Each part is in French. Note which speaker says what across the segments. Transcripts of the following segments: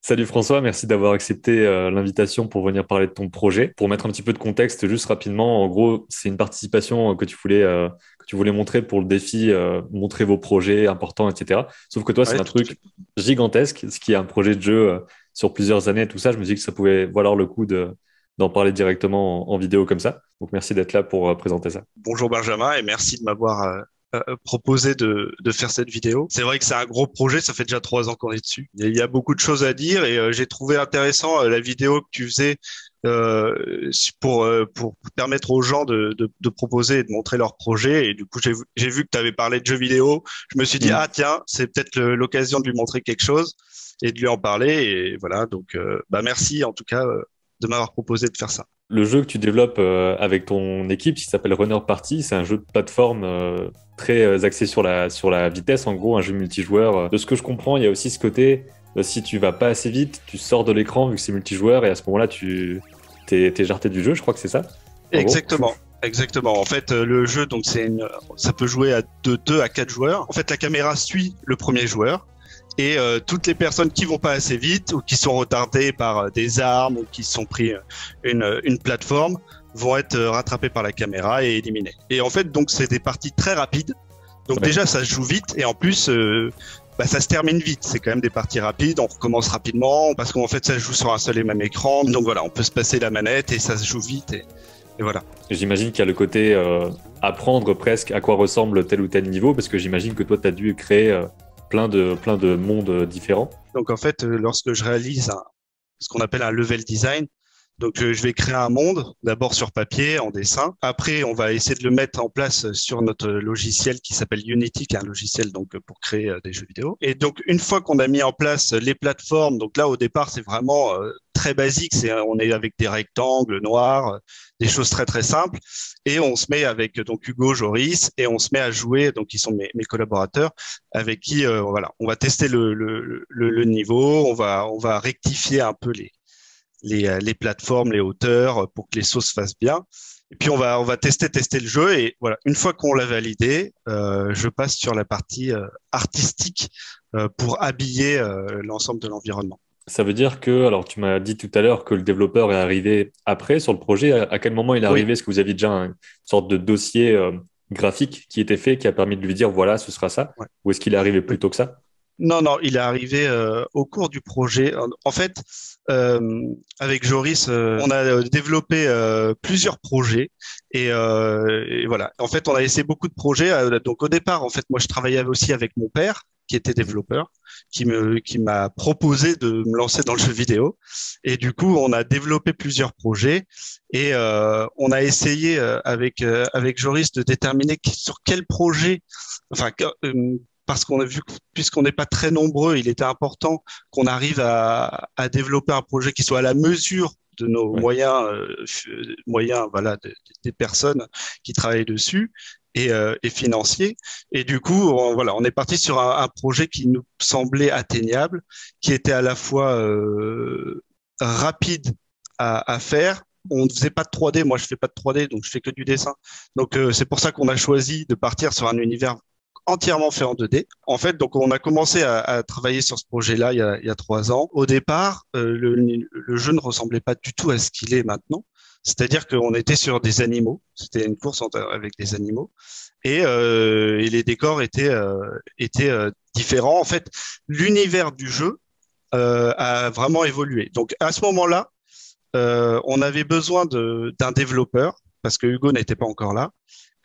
Speaker 1: Salut François, merci d'avoir accepté l'invitation pour venir parler de ton projet. Pour mettre un petit peu de contexte, juste rapidement, en gros, c'est une participation que tu voulais montrer pour le défi, montrer vos projets importants, etc. Sauf que toi, c'est
Speaker 2: Ouais,
Speaker 1: un
Speaker 2: tout à
Speaker 1: truc
Speaker 2: fait.
Speaker 1: gigantesque, ce qui est un projet de jeu sur plusieurs années et tout ça. Je me dis que ça pouvait valoir le coup d'en parler directement en vidéo comme ça. Donc merci d'être là pour présenter ça.
Speaker 2: Bonjour Benjamin et merci de m'avoir proposé de faire cette vidéo. C'est vrai que c'est un gros projet, ça fait déjà 3 ans qu'on est dessus. Il y a beaucoup de choses à dire et j'ai trouvé intéressant la vidéo que tu faisais pour permettre aux gens de proposer et de montrer leur projet. Et du coup, j'ai vu que tu avais parlé de jeux vidéo. Je me suis dit, ah tiens, c'est peut-être l'occasion de lui montrer quelque chose et de lui en parler. Et voilà, donc bah, merci en tout cas de m'avoir proposé de faire ça.
Speaker 1: Le jeu que tu développes avec ton équipe, qui s'appelle Runner Party, c'est un jeu de plateforme très axé sur sur la vitesse, en gros, un jeu multijoueur. De ce que je comprends, il y a aussi ce côté, si tu vas pas assez vite, tu sors de l'écran vu que c'est multijoueur et à ce moment-là, t'es jarté du jeu, je crois que c'est ça, en gros.
Speaker 2: Exactement. Exactement. En fait, le jeu, donc ça peut jouer de 2 à 4 joueurs. En fait, la caméra suit le premier joueur et toutes les personnes qui vont pas assez vite ou qui sont retardées par des armes ou qui se sont pris une plateforme vont être rattrapées par la caméra et éliminées. Et en fait, donc c'est des parties très rapides. Donc
Speaker 1: Ouais.
Speaker 2: déjà, ça se joue vite et en plus, bah, ça se termine vite. C'est quand même des parties rapides. On recommence rapidement parce qu'en fait, ça se joue sur un seul et même écran. Donc voilà, on peut se passer la manette et ça se joue vite et voilà.
Speaker 1: J'imagine qu'il y a le côté apprendre presque à quoi ressemble tel ou tel niveau, parce que j'imagine que toi, tu as dû créer plein de mondes différents.
Speaker 2: Donc en fait, lorsque je réalise ce qu'on appelle un level design, donc je vais créer un monde, d'abord sur papier, en dessin. Après, on va essayer de le mettre en place sur notre logiciel qui s'appelle Unity, qui est un logiciel donc pour créer des jeux vidéo. Et donc une fois qu'on a mis en place les plateformes, donc là au départ c'est vraiment très basique, on est avec des rectangles noirs, des choses très très simples, et on se met avec donc Hugo, Joris, et on se met à jouer, donc ils sont mes collaborateurs, avec qui voilà, on va tester le niveau, on va rectifier un peu les plateformes, les hauteurs pour que les sauces fassent bien. Et puis on va tester le jeu et voilà. Une fois qu'on l'a validé, je passe sur la partie artistique pour habiller l'ensemble de l'environnement.
Speaker 1: Ça veut dire que, alors tu m'as dit tout à l'heure que le développeur est arrivé après sur le projet. À quel moment il est
Speaker 2: Oui.
Speaker 1: arrivé? Est-ce que vous aviez déjà une sorte de dossier graphique qui était fait, qui a permis de lui dire, voilà, ce sera ça?
Speaker 2: Ouais.
Speaker 1: Ou est-ce qu'il est arrivé
Speaker 2: Oui.
Speaker 1: plus tôt que ça?
Speaker 2: Non, non, il est arrivé au cours du projet. En fait, euh, avec Joris, on a développé plusieurs projets et voilà. En fait, on a essayé beaucoup de projets. Donc au départ, en fait, moi, je travaillais aussi avec mon père, qui était
Speaker 1: Mhm.
Speaker 2: développeur, qui m'a proposé de me lancer dans le jeu vidéo. Et du coup, on a développé plusieurs projets et on a essayé avec Joris de déterminer sur quel projet, enfin parce qu'on a vu que puisqu'on n'est pas très nombreux, il était important qu'on arrive à développer un projet qui soit à la mesure de nos
Speaker 1: Ouais.
Speaker 2: moyens voilà, des personnes qui travaillent dessus et financiers. Et du coup, voilà, on est parti sur un projet qui nous semblait atteignable, qui était à la fois rapide à faire. On ne faisait pas de 3D, moi je fais pas de 3D, donc je fais que du dessin. Donc c'est pour ça qu'on a choisi de partir sur un univers entièrement fait en 2D. En fait, donc on a commencé à travailler sur ce projet-là il y a 3 ans. Au départ, le jeu ne ressemblait pas du tout à ce qu'il est maintenant. C'est-à-dire qu'on était sur des animaux. C'était une course avec des animaux et les décors étaient différents. En fait, l'univers du jeu a vraiment évolué. Donc à ce moment-là, on avait besoin d'un développeur parce que Hugo n'était pas encore là.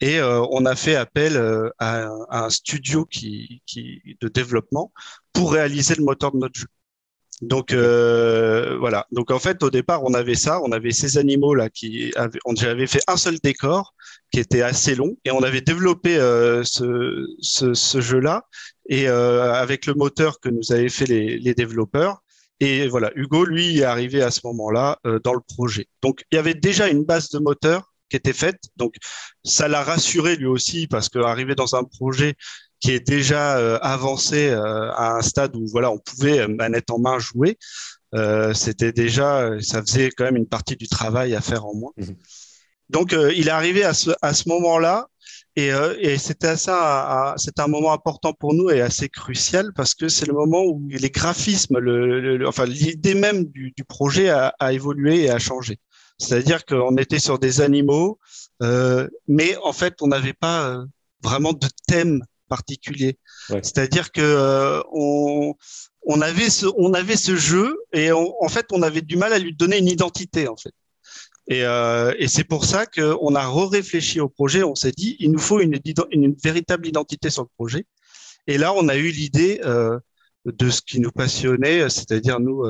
Speaker 2: Et on a fait appel à un studio de développement pour réaliser le moteur de notre jeu. Donc
Speaker 1: Ok.
Speaker 2: voilà. Donc en fait, au départ, on avait ça, on avait ces animaux là j'avais fait un seul décor qui était assez long et on avait développé ce jeu-là et avec le moteur que nous avaient fait les développeurs. Et voilà, Hugo, lui, est arrivé à ce moment-là dans le projet. Donc il y avait déjà une base de moteur qui était faite. Donc ça l'a rassuré lui aussi parce qu'arriver dans un projet qui est déjà avancé à un stade où voilà, on pouvait manette en main jouer. C'était déjà, ça faisait quand même une partie du travail à faire en moins.
Speaker 1: Mhm.
Speaker 2: Donc, il est arrivé à ce moment-là Et c'était un moment important pour nous et assez crucial parce que c'est le moment où les graphismes, enfin l'idée même du projet a évolué et a changé. C'est-à-dire qu'on était sur des animaux, mais en fait on n'avait pas vraiment de thème particulier.
Speaker 1: Ouais.
Speaker 2: C'est-à-dire que on avait ce jeu et en fait on avait du mal à lui donner une identité en fait. Et c'est pour ça qu'on a réfléchi au projet. On s'est dit, il nous faut une véritable identité sur le projet. Et là, on a eu l'idée de ce qui nous passionnait, c'est-à-dire nous,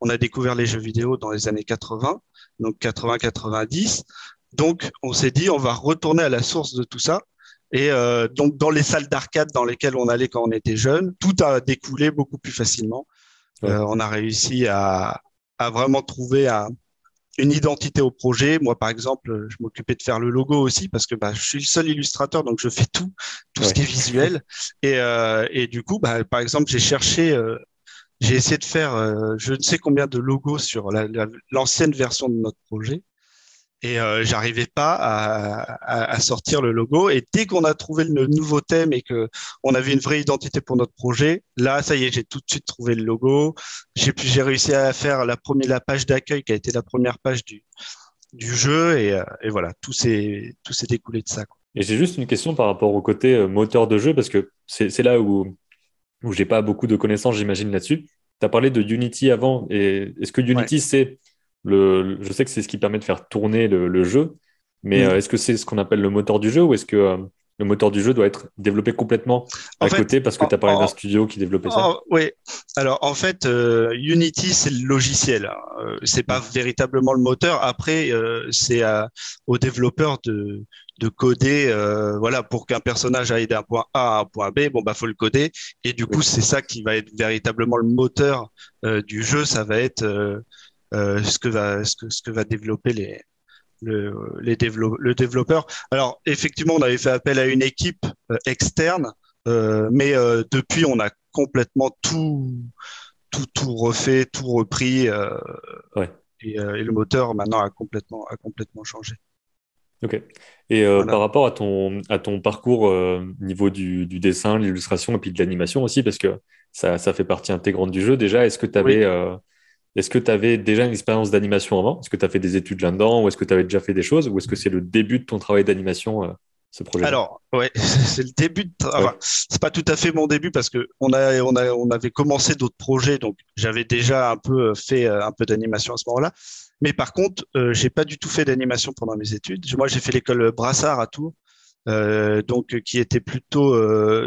Speaker 2: on a découvert les jeux vidéo dans les années 80, donc 80-90. Donc, on s'est dit, on va retourner à la source de tout ça. Et donc, dans les salles d'arcade dans lesquelles on allait quand on était jeune, tout a découlé beaucoup plus facilement.
Speaker 1: Ouais.
Speaker 2: On a réussi à vraiment trouver une identité au projet. Moi, par exemple, je m'occupais de faire le logo aussi parce que je suis le seul illustrateur, donc je fais tout ce
Speaker 1: Ouais.
Speaker 2: qui est visuel. Et du coup, par exemple, j'ai essayé de faire je ne sais combien de logos sur l'ancienne version de notre projet. Et j'arrivais pas à sortir le logo. Et dès qu'on a trouvé le nouveau thème et que on avait une vraie identité pour notre projet, là, ça y est, j'ai tout de suite trouvé le logo. J'ai réussi à faire la page d'accueil qui a été la première page du jeu. Et voilà, tout s'est découlé de ça, quoi.
Speaker 1: Et j'ai juste une question par rapport au côté moteur de jeu, parce que c'est là où j'ai pas beaucoup de connaissances, j'imagine, là-dessus. Tu as parlé de Unity avant, et est-ce que
Speaker 2: Ouais.
Speaker 1: Unity, je sais que c'est ce qui permet de faire tourner le jeu, mais
Speaker 2: Mm.
Speaker 1: est-ce que c'est ce qu'on appelle le moteur du jeu, ou est-ce que le moteur du jeu doit être développé complètement
Speaker 2: En
Speaker 1: à
Speaker 2: fait,
Speaker 1: côté, parce que tu as parlé d'un studio qui développait ça?
Speaker 2: oui. Alors en fait, Unity c'est le logiciel, hein. C'est pas
Speaker 1: Mm.
Speaker 2: véritablement le moteur. Après, c'est aux développeurs de coder, voilà, pour qu'un personnage aille d'un point A à un point B. Bon faut le coder. Et du coup,
Speaker 1: Oui,
Speaker 2: c'est ça qui va être véritablement le moteur du jeu. Ça va être ce que va développer le développeur. Alors, effectivement, on avait fait appel à une équipe externe, mais depuis, on a complètement tout refait, tout repris,
Speaker 1: ouais.
Speaker 2: et le moteur maintenant a complètement changé.
Speaker 1: Ok. Et par
Speaker 2: Voilà.
Speaker 1: rapport à ton parcours niveau du dessin, l'illustration et puis de l'animation aussi, parce que ça fait partie intégrante du jeu, déjà,
Speaker 2: Oui.
Speaker 1: est-ce que tu avais déjà une expérience d'animation avant? Est-ce que tu as fait des études là-dedans ou est-ce que tu avais déjà fait des choses ou est-ce que c'est le début de ton travail d'animation, ce projet-là?
Speaker 2: Alors, ouais, c'est le début enfin,
Speaker 1: Ouais,
Speaker 2: c'est pas tout à fait mon début parce que on avait commencé d'autres projets, donc j'avais déjà un peu fait un peu d'animation à ce moment-là. Mais par contre, j'ai pas du tout fait d'animation pendant mes études. Moi, j'ai fait l'école Brassard à Tours, donc qui était plutôt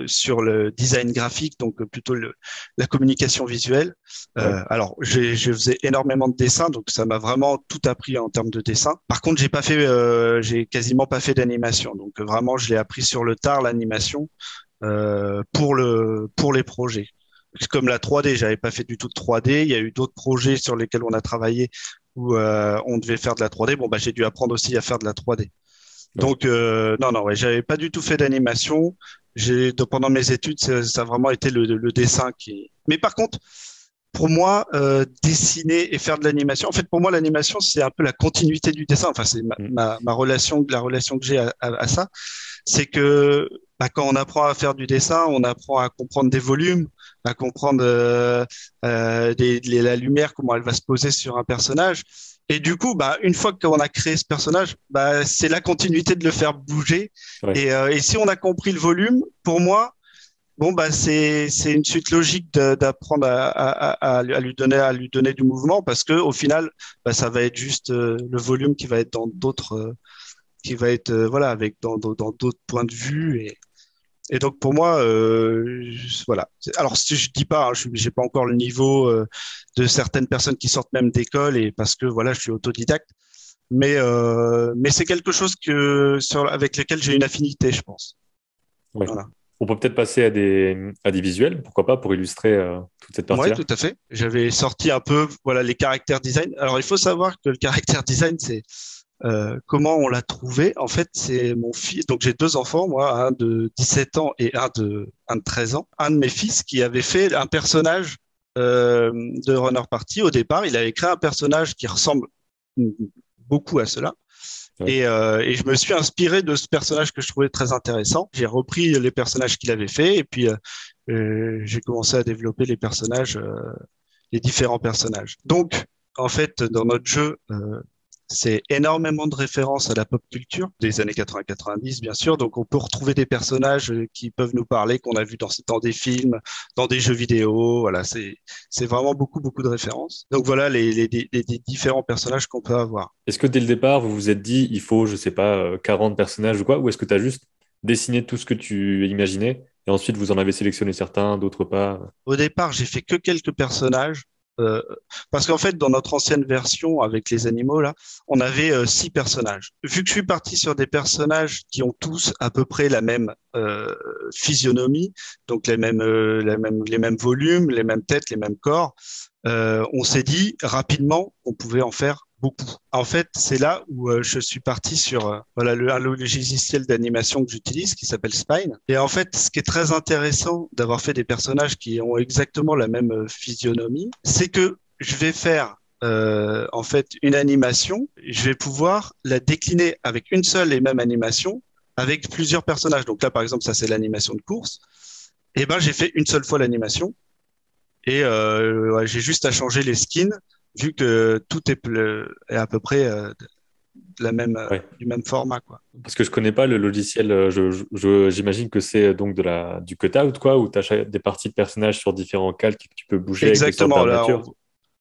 Speaker 2: sur le design graphique, donc plutôt la communication visuelle.
Speaker 1: ouais,
Speaker 2: Alors, je faisais énormément de dessins, donc ça m'a vraiment tout appris en termes de dessin. Par contre, j'ai quasiment pas fait d'animation, donc vraiment, je l'ai appris sur le tard l'animation pour les projets. Comme la 3D, j'avais pas fait du tout de 3D. Il y a eu d'autres projets sur lesquels on a travaillé où on devait faire de la 3D. J'ai dû apprendre aussi à faire de la 3D.
Speaker 1: ouais.
Speaker 2: Donc, non, non, ouais, j'avais pas du tout fait d'animation. Pendant mes études, ça a vraiment été le dessin qui. Mais par contre, pour moi, dessiner et faire de l'animation, en fait, pour moi, l'animation, c'est un peu la continuité du dessin. Enfin, c'est
Speaker 1: Mm.
Speaker 2: la relation que j'ai à ça. C'est que quand on apprend à faire du dessin, on apprend à comprendre des volumes, à comprendre la lumière, comment elle va se poser sur un personnage. Et du coup, une fois qu'on a créé ce personnage, c'est la continuité de le faire bouger.
Speaker 1: Ouais.
Speaker 2: Et si on a compris le volume, pour moi, bon, c'est une suite logique d'apprendre à lui donner du mouvement parce que au final, ça va être juste le volume qui va être dans d'autres, qui va être voilà avec dans d'autres points de vue et donc pour moi, voilà. Alors si je dis pas, hein, j'ai pas encore le niveau de certaines personnes qui sortent même d'école et parce que voilà, je suis autodidacte, mais c'est quelque chose avec lequel j'ai une affinité, je pense.
Speaker 1: Ouais.
Speaker 2: Voilà.
Speaker 1: On peut peut-être passer à des visuels, pourquoi pas, pour illustrer toute cette
Speaker 2: Ouais,
Speaker 1: partie-là.
Speaker 2: tout à fait. J'avais sorti un peu, voilà, les caractères design. Alors, il faut savoir que le caractère design, c'est comment on l'a trouvé. En fait, c'est mon fils. Donc, j'ai deux enfants, moi, un de 17 ans et un de 13 ans. Un de mes fils qui avait fait un personnage de Runner Party. Au départ, il avait créé un personnage qui ressemble beaucoup à cela.
Speaker 1: Ouais.
Speaker 2: Et je me suis inspiré de ce personnage que je trouvais très intéressant. J'ai repris les personnages qu'il avait fait et puis j'ai commencé à développer les différents personnages. Donc, en fait, dans notre jeu, c'est énormément de références à la pop culture des années 80-90, bien sûr. Donc, on peut retrouver des personnages qui peuvent nous parler, qu'on a vus dans des films, dans des jeux vidéo. Voilà, c'est vraiment beaucoup, beaucoup de références. Donc, voilà les différents personnages qu'on peut avoir.
Speaker 1: Est-ce que dès le départ, vous vous êtes dit, il faut, je sais pas, 40 personnages ou quoi, ou est-ce que tu as juste dessiné tout ce que tu imaginais et ensuite vous en avez sélectionné certains, d'autres pas?
Speaker 2: Au départ, j'ai fait que quelques personnages. euh, Parce qu'en fait, dans notre ancienne version avec les animaux, là, on avait 6 personnages. Vu que je suis parti sur des personnages qui ont tous à peu près la même physionomie, donc les mêmes volumes, les mêmes têtes, les mêmes corps, on s'est dit rapidement qu'on pouvait en faire beaucoup. En fait, c'est là où je suis parti sur voilà un logiciel d'animation que j'utilise qui s'appelle Spine. Et en fait, ce qui est très intéressant d'avoir fait des personnages qui ont exactement la même physionomie, c'est que je vais faire en fait une animation, je vais pouvoir la décliner avec une seule et même animation avec plusieurs personnages. Donc là, par exemple, ça c'est l'animation de course. Et ben, j'ai fait une seule fois l'animation et ouais, j'ai juste à changer les skins vu que tout est à peu près de la même,
Speaker 1: Ouais.
Speaker 2: du même format, quoi.
Speaker 1: Parce que je connais pas le logiciel, j'imagine que c'est donc du cutout, quoi, où tu as des parties de personnages sur différents calques et que tu peux bouger avec des sortes
Speaker 2: Exactement, là,
Speaker 1: d'armatures.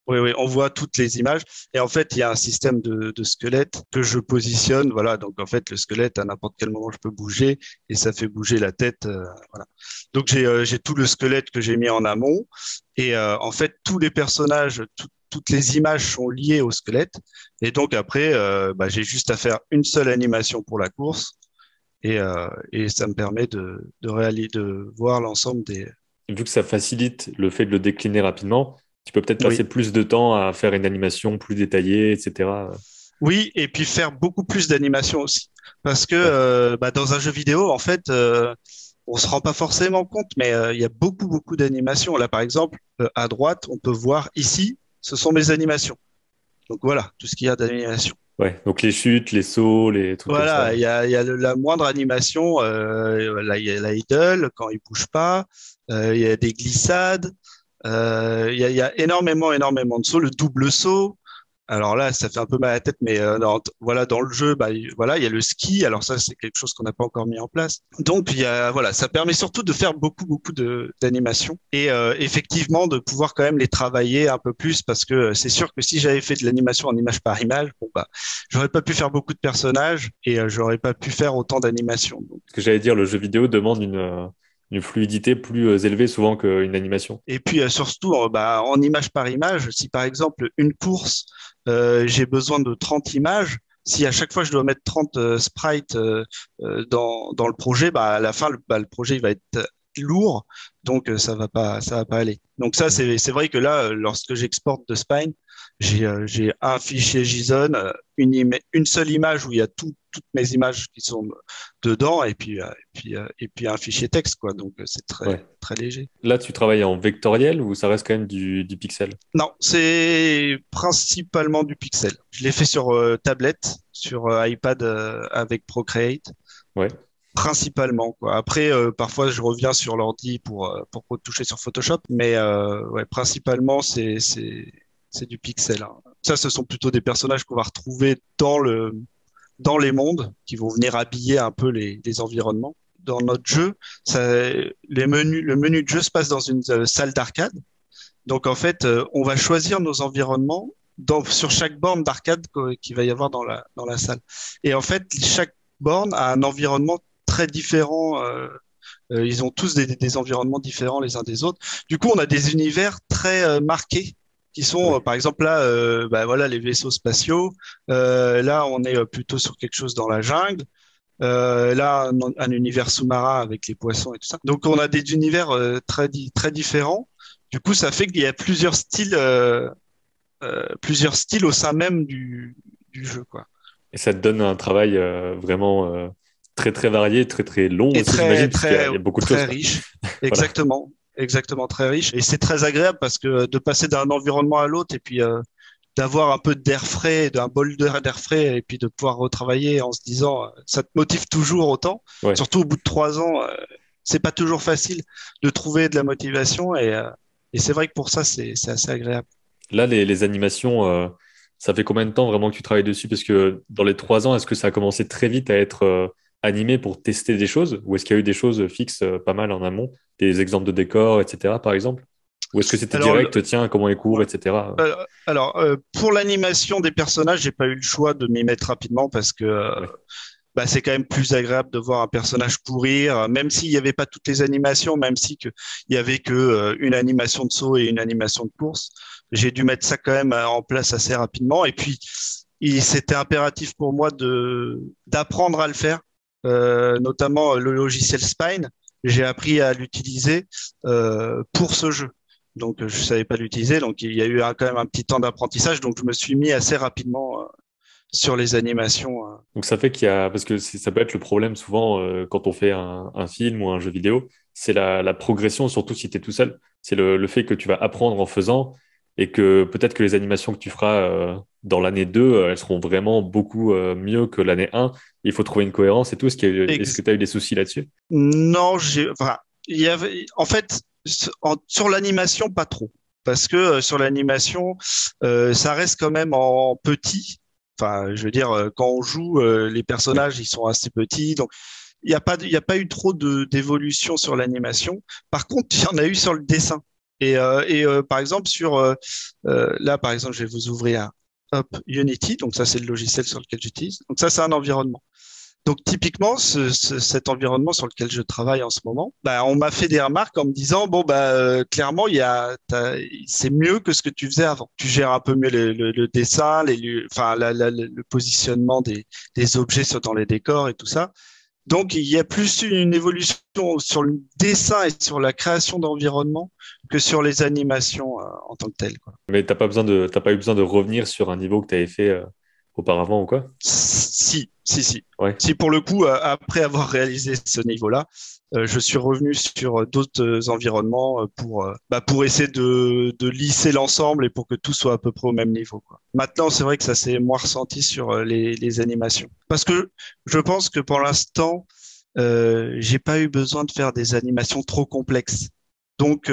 Speaker 2: oui, oui, on voit toutes les images. Et en fait, il y a un système de squelette que je positionne. Voilà, donc en fait, le squelette, à n'importe quel moment, je peux bouger et ça fait bouger la tête. Voilà. Donc j'ai tout le squelette que j'ai mis en amont. Et en fait, tous les personnages, toutes les images sont liées au squelette. Et donc après, bah, j'ai juste à faire une seule animation pour la course. Et ça me permet de voir l'ensemble des.
Speaker 1: Vu que ça facilite le fait de le décliner rapidement, tu peux peut-être passer
Speaker 2: Oui.
Speaker 1: plus de temps à faire une animation plus détaillée, etc.
Speaker 2: Oui, et puis faire beaucoup plus d'animation aussi. Parce que
Speaker 1: Ouais.
Speaker 2: bah, dans un jeu vidéo, en fait, on se rend pas forcément compte, mais il y a beaucoup, beaucoup d'animations. Là, par exemple, à droite, on peut voir ici, ce sont mes animations. Donc voilà, tout ce qu'il y a d'animation.
Speaker 1: Ouais. Donc les chutes, les sauts, les trucs comme
Speaker 2: Voilà,
Speaker 1: ça.
Speaker 2: il y a la moindre animation. Là, il y a la idle quand il bouge pas. Il y a des glissades. Il y a énormément, énormément de sauts. Le double saut. Alors là, ça fait un peu mal à la tête, mais voilà, dans le jeu, bah, voilà, il y a le ski. Alors ça, c'est quelque chose qu'on n'a pas encore mis en place. Donc voilà, ça permet surtout de faire beaucoup, beaucoup d'animations et effectivement de pouvoir quand même les travailler un peu plus parce que c'est sûr que si j'avais fait de l'animation en image par image, bon bah, j'aurais pas pu faire beaucoup de personnages et j'aurais pas pu faire autant d'animations.
Speaker 1: Ce que j'allais dire, le jeu vidéo demande une fluidité plus élevée souvent qu'une animation.
Speaker 2: Et puis surtout, bah, en image par image, si par exemple une course, j'ai besoin de 30 images, si à chaque fois je dois mettre 30 sprites dans le projet, bah, à la fin, le projet il va être lourd, donc ça va pas aller. Donc ça, c'est vrai que là, lorsque j'exporte de Spine, j'ai un fichier JSON, une seule image où il y a toutes mes images qui sont dedans, et puis un fichier texte, quoi. Donc c'est très,
Speaker 1: Ouais.
Speaker 2: très léger.
Speaker 1: Là, tu travailles en vectoriel ou ça reste quand même du pixel?
Speaker 2: Non, c'est principalement du pixel. Je l'ai fait sur tablette, sur iPad avec Procreate,
Speaker 1: Ouais.
Speaker 2: principalement, quoi. Après, parfois, je reviens sur l'ordi pour toucher sur Photoshop, mais ouais, principalement, c'est du pixel, hein. Ça, ce sont plutôt des personnages qu'on va retrouver dans les mondes, qui vont venir habiller un peu les environnements. Dans notre jeu, le menu de jeu se passe dans une salle d'arcade. Donc en fait, on va choisir nos environnements sur chaque borne d'arcade qu'il va y avoir dans la salle. Et en fait, chaque borne a un environnement très différent. Ils ont tous des environnements différents les uns des autres. Du coup, on a des univers très marqués qui sont,
Speaker 1: Ouais.
Speaker 2: par exemple là, bah, voilà les vaisseaux spatiaux. Là, on est plutôt sur quelque chose dans la jungle. Là, un univers sous-marin avec les poissons et tout ça. Donc, on a des univers très différents. Du coup, ça fait qu'il y a plusieurs styles au sein même du jeu, quoi.
Speaker 1: Et ça te donne un travail vraiment très très varié, très très long
Speaker 2: Et
Speaker 1: aussi, j'imagine, puisqu'il y a beaucoup de choses,
Speaker 2: très
Speaker 1: quoi.
Speaker 2: riche.
Speaker 1: Voilà.
Speaker 2: Exactement. Exactement, très riche. Et c'est très agréable parce que de passer d'un environnement à l'autre et puis d'avoir un peu d'air frais, d'un bol d'air frais, et puis de pouvoir retravailler en se disant, ça te motive toujours autant.
Speaker 1: Ouais.
Speaker 2: Surtout au bout de 3 ans, c'est pas toujours facile de trouver de la motivation, et c'est vrai que pour ça, c'est assez agréable.
Speaker 1: Là, les animations, ça fait combien de temps vraiment que tu travailles dessus? Parce que dans les 3 ans, est-ce que ça a commencé très vite à être animé pour tester des choses? Ou est-ce qu'il y a eu des choses fixes pas mal en amont? Des exemples de décors, etc., par exemple? Ou est-ce que c'était
Speaker 2: Alors,
Speaker 1: direct, tiens, comment ils courent,
Speaker 2: ouais.
Speaker 1: etc.
Speaker 2: Pour l'animation des personnages, j'ai pas eu le choix de m'y mettre rapidement parce que
Speaker 1: Ouais.
Speaker 2: bah, c'est quand même plus agréable de voir un personnage courir, même s'il n'y avait pas toutes les animations, même si il y avait que une animation de saut et une animation de course. J'ai dû mettre ça quand même en place assez rapidement. Et puis, c'était impératif pour moi d'apprendre à le faire, notamment le logiciel Spine. J'ai appris à l'utiliser pour ce jeu. Donc, je savais pas l'utiliser. Donc, il y a eu quand même un petit temps d'apprentissage. Donc, je me suis mis assez rapidement sur les animations.
Speaker 1: Donc ça fait qu'il y a, parce que ça peut être le problème souvent quand on fait un film ou un jeu vidéo, c'est la progression, surtout si tu es tout seul. C'est le fait que tu vas apprendre en faisant et que peut-être que les animations que tu feras dans l'année 2, elles seront vraiment beaucoup mieux que l'année 1. Il faut trouver une cohérence et tout. Est-ce que
Speaker 2: Ex-
Speaker 1: tu as eu des soucis là-dessus?
Speaker 2: non, enfin, il y avait, en fait, sur l'animation, pas trop. Parce que sur l'animation, ça reste quand même en petit. Enfin, je veux dire, quand on joue, les
Speaker 1: Ouais.
Speaker 2: personnages, ils sont assez petits. Donc, il y a pas eu trop d'évolution sur l'animation. Par contre, il y en a eu sur le dessin. Par exemple, là, par exemple, je vais vous ouvrir hop, Unity. Donc, ça, c'est le logiciel sur lequel j'utilise. Donc, ça, c'est un environnement. Donc typiquement, cet environnement sur lequel je travaille en ce moment, bah, on m'a fait des remarques en me disant bon bah clairement c'est mieux que ce que tu faisais avant. Tu gères un peu mieux le dessin, enfin le positionnement des objets dans les décors et tout ça. Donc il y a plus une évolution sur le dessin et sur la création d'environnement que sur les animations en tant que telles, quoi.
Speaker 1: Mais t'as pas eu besoin de revenir sur un niveau que tu avais fait auparavant ou quoi?
Speaker 2: Si.
Speaker 1: Ouais.
Speaker 2: Si pour le coup, après avoir réalisé ce niveau-là, je suis revenu sur d'autres environnements pour essayer de lisser l'ensemble et pour que tout soit à peu près au même niveau, quoi. Maintenant, c'est vrai que ça s'est moins ressenti sur les animations. Parce que je pense que pour l'instant, j'ai pas eu besoin de faire des animations trop complexes. Donc,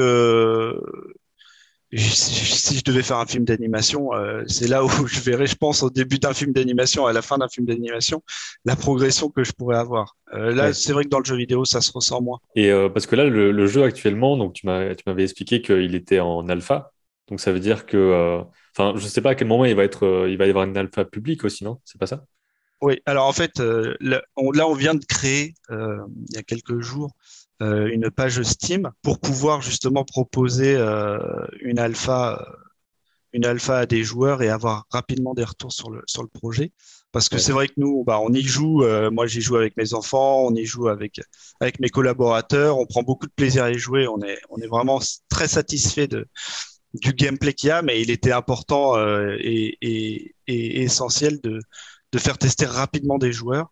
Speaker 2: si je devais faire un film d'animation, c'est là où je verrais, je pense, au début d'un film d'animation, à la fin d'un film d'animation, la progression que je pourrais avoir. Là,
Speaker 1: Ouais.
Speaker 2: c'est vrai que dans le jeu vidéo, ça se ressent moins.
Speaker 1: Et parce que là, le jeu actuellement, donc tu m'avais expliqué qu'il était en alpha. Donc ça veut dire que, enfin, je sais pas à quel moment il va y avoir une alpha publique aussi, non? C'est pas ça?
Speaker 2: Oui, alors en fait, là, on vient de créer, il y a quelques jours, une page Steam pour pouvoir justement proposer une alpha à des joueurs et avoir rapidement des retours sur le projet. Parce que
Speaker 1: Ouais.
Speaker 2: c'est vrai que nous, bah, on y joue, moi j'y joue avec mes enfants, on y joue avec mes collaborateurs, on prend beaucoup de plaisir à y jouer, on est vraiment très satisfait du gameplay qu'il y a, mais il était important et essentiel de faire tester rapidement des joueurs.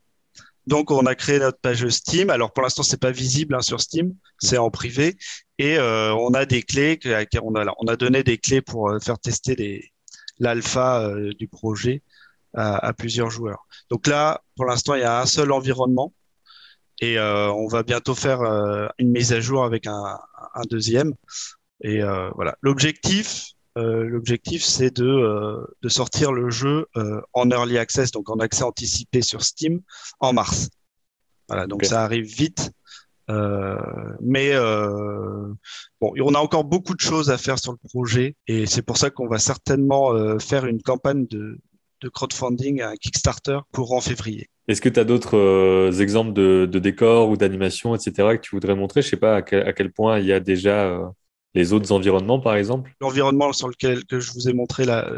Speaker 2: Donc, on a créé notre page Steam. Alors, pour l'instant, c'est pas visible hein, sur Steam, c'est en privé. Et on a des clés, on a donné des clés pour faire tester l'alpha du projet à plusieurs joueurs. Donc là, pour l'instant, il y a un seul environnement et on va bientôt faire une mise à jour avec un deuxième. Et voilà. L'objectif, c'est de sortir le jeu en early access, donc en accès anticipé sur Steam, en mars. Voilà, donc
Speaker 1: Ok.
Speaker 2: ça arrive vite. Euh, mais bon, on a encore beaucoup de choses à faire sur le projet et c'est pour ça qu'on va certainement faire une campagne de crowdfunding, un Kickstarter courant février.
Speaker 1: Est-ce que tu as d'autres exemples de décors ou d'animations, etc., que tu voudrais montrer? Je sais pas à quel point il y a déjà les autres environnements, par exemple.
Speaker 2: L'environnement sur lequel que je vous ai montré là,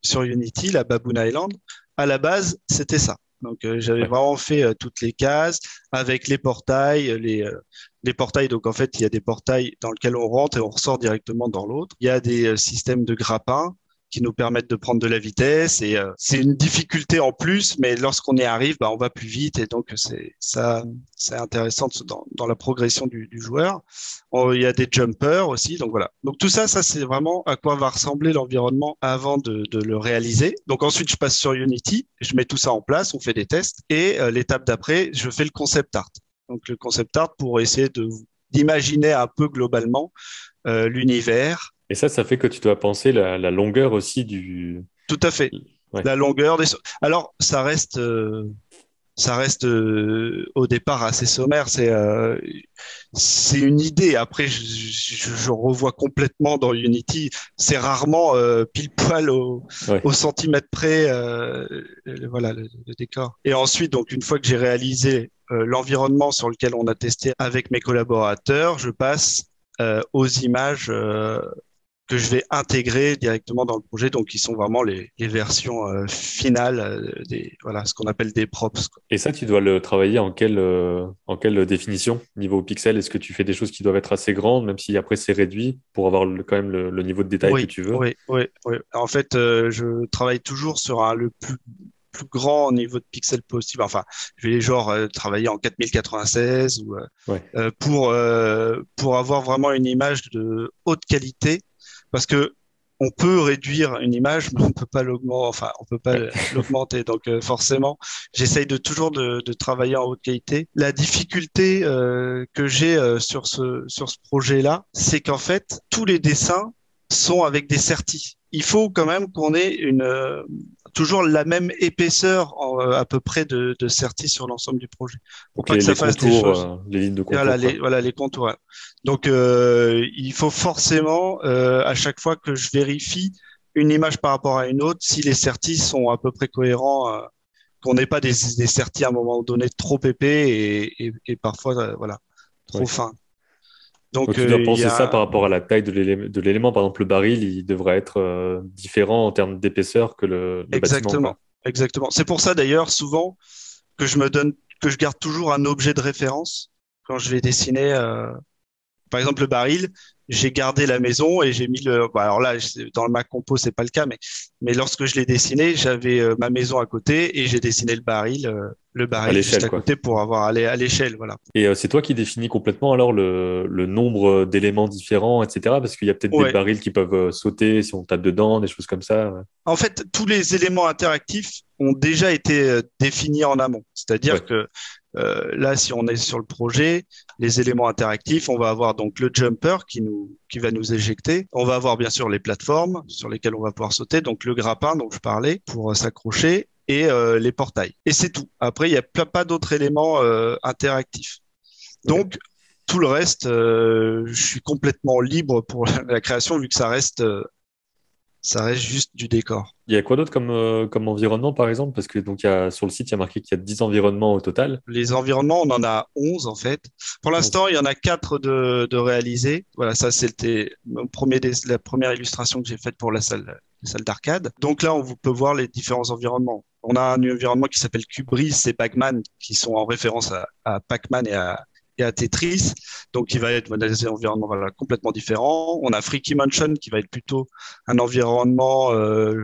Speaker 2: sur Unity, la Baboon Island, à la base, c'était ça. Donc j'avais
Speaker 1: Ouais.
Speaker 2: vraiment fait toutes les cases avec les portails, les portails. Donc en fait, il y a des portails dans lesquels on rentre et on ressort directement dans l'autre. Il y a des systèmes de grappins. qui nous permettent de prendre de la vitesse. Et c'est une difficulté en plus, mais lorsqu'on y arrive, bah, on va plus vite. Et donc, c'est intéressant dans la progression du joueur. Il y a des jumpers aussi. Donc, voilà. Donc, tout ça, c'est vraiment à quoi va ressembler l'environnement avant de le réaliser. Donc, ensuite, je passe sur Unity. Je mets tout ça en place. On fait des tests. Et l'étape d'après, je fais le concept art. Donc, le concept art pour essayer d'imaginer un peu globalement l'univers.
Speaker 1: Et ça fait que tu dois penser la longueur aussi du...
Speaker 2: Tout à fait.
Speaker 1: Ouais.
Speaker 2: La longueur des... Alors, ça reste au départ assez sommaire. C'est une idée. Après, je revois complètement dans Unity. C'est rarement pile poil
Speaker 1: Ouais.
Speaker 2: au centimètre près. Voilà le décor. Et ensuite, donc une fois que j'ai réalisé l'environnement sur lequel on a testé avec mes collaborateurs, je passe aux images que je vais intégrer directement dans le projet, donc qui sont vraiment les versions finales voilà, ce qu'on appelle des props, quoi.
Speaker 1: Et ça, tu dois le travailler en quelle définition? Niveau pixel, est-ce que tu fais des choses qui doivent être assez grandes, même si après c'est réduit, pour avoir quand même le niveau de détail que
Speaker 2: Oui,
Speaker 1: tu veux?
Speaker 2: oui, oui, oui. En fait, je travaille toujours sur le plus grand niveau de pixels possible. Enfin, je vais travailler en 4096 ou
Speaker 1: Ouais.
Speaker 2: pour avoir vraiment une image de haute qualité, parce que on peut réduire une image, mais on peut pas l'augmenter. Enfin, on peut pas
Speaker 1: Ouais.
Speaker 2: l'augmenter. Donc, forcément, j'essaye toujours de travailler en haute qualité. La difficulté que j'ai sur ce projet-là, c'est qu'en fait, tous les dessins sont avec des sertis. Il faut quand même qu'on ait toujours la même épaisseur à peu près de sertis sur l'ensemble du projet, pour
Speaker 1: Donc
Speaker 2: pas que ça
Speaker 1: les
Speaker 2: fasse des
Speaker 1: contours,
Speaker 2: choses.
Speaker 1: les lignes de
Speaker 2: Et voilà
Speaker 1: contour, quoi.
Speaker 2: les contours. Ouais. Donc il faut forcément à chaque fois que je vérifie une image par rapport à une autre, si les sertis sont à peu près cohérents, qu'on n'ait pas des sertis à un moment donné trop épais et parfois voilà trop
Speaker 1: Ouais.
Speaker 2: fins.
Speaker 1: Donc
Speaker 2: Donc
Speaker 1: tu dois
Speaker 2: il y
Speaker 1: penser ça par
Speaker 2: a
Speaker 1: rapport à la taille de l'élément. Par exemple, le baril, il devrait être différent en termes d'épaisseur que le bâtiment, quoi.
Speaker 2: exactement exactement. C'est pour ça d'ailleurs souvent que je garde toujours un objet de référence quand je vais dessiner. Par exemple, le baril, j'ai gardé la maison et j'ai mis alors là, dans ma compo, c'est pas le cas, mais lorsque je l'ai dessiné, j'avais ma maison à côté et j'ai dessiné le
Speaker 1: À
Speaker 2: baril juste
Speaker 1: l'échelle,
Speaker 2: à
Speaker 1: quoi.
Speaker 2: côté pour avoir à l'échelle, voilà.
Speaker 1: Et c'est toi qui définis complètement alors le nombre d'éléments différents, etc. Parce qu'il y a peut-être des
Speaker 2: Ouais.
Speaker 1: barils qui peuvent sauter si on tape dedans, des choses comme ça. Ouais.
Speaker 2: En fait, tous les éléments interactifs ont déjà été définis en amont. C'est-à-dire
Speaker 1: Ouais.
Speaker 2: que là, si on est sur le projet, les éléments interactifs, on va avoir donc le jumper qui va nous éjecter. On va avoir bien sûr les plateformes sur lesquelles on va pouvoir sauter, donc le grappin dont je parlais pour s'accrocher et les portails. Et c'est tout. Après, il n'y a pas d'autres éléments interactifs.
Speaker 1: Ok.
Speaker 2: Donc, tout le reste, je suis complètement libre pour la création vu que ça reste juste du décor.
Speaker 1: Il y a quoi d'autre comme environnement, par exemple? Parce que donc, sur le site, il y a marqué qu'il y a 10 environnements au total.
Speaker 2: Les environnements, on en a 11 en fait. Pour
Speaker 1: 11.
Speaker 2: l'instant, il y en a 4 de réalisés. Voilà, ça c'était la première illustration que j'ai faite pour la salle d'arcade. Donc là, peut voir les différents environnements. On a un environnement qui s'appelle Cubris et Pac-Man, qui sont en référence à Pac-Man et à Tetris, donc qui va être modélisé environnement voilà, complètement différent. On a Freaky Mansion qui va être plutôt un environnement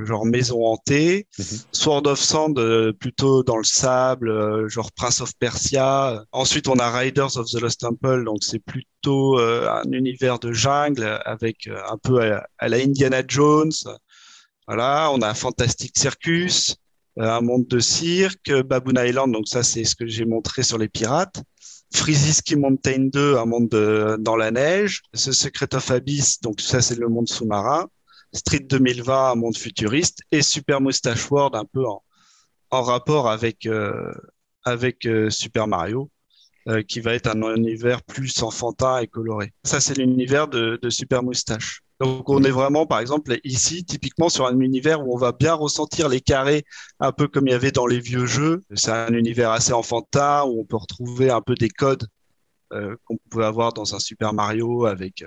Speaker 2: genre maison hantée.
Speaker 1: Mhm.
Speaker 2: Sword of Sand plutôt dans le sable, genre Prince of Persia. Ensuite, on a Riders of the Lost Temple, donc c'est plutôt un univers de jungle avec un peu à la Indiana Jones. Voilà, on a Fantastic Circus, un monde de cirque, Baboon Island, donc ça c'est ce que j'ai montré sur les pirates. Freezy Ski Mountain 2, un monde dans la neige. The Secret of Abyss, donc ça c'est le monde sous-marin. Street 2020, un monde futuriste. Et Super Moustache World, un peu en rapport avec Super Mario, qui va être un univers plus enfantin et coloré. Ça c'est l'univers de Super Moustache. Donc on est
Speaker 1: Ok.
Speaker 2: vraiment, par exemple, ici, typiquement sur un univers où on va bien ressentir les carrés, un peu comme il y avait dans les vieux jeux. C'est un univers assez enfantin où on peut retrouver un peu des codes qu'on pouvait avoir dans un Super Mario avec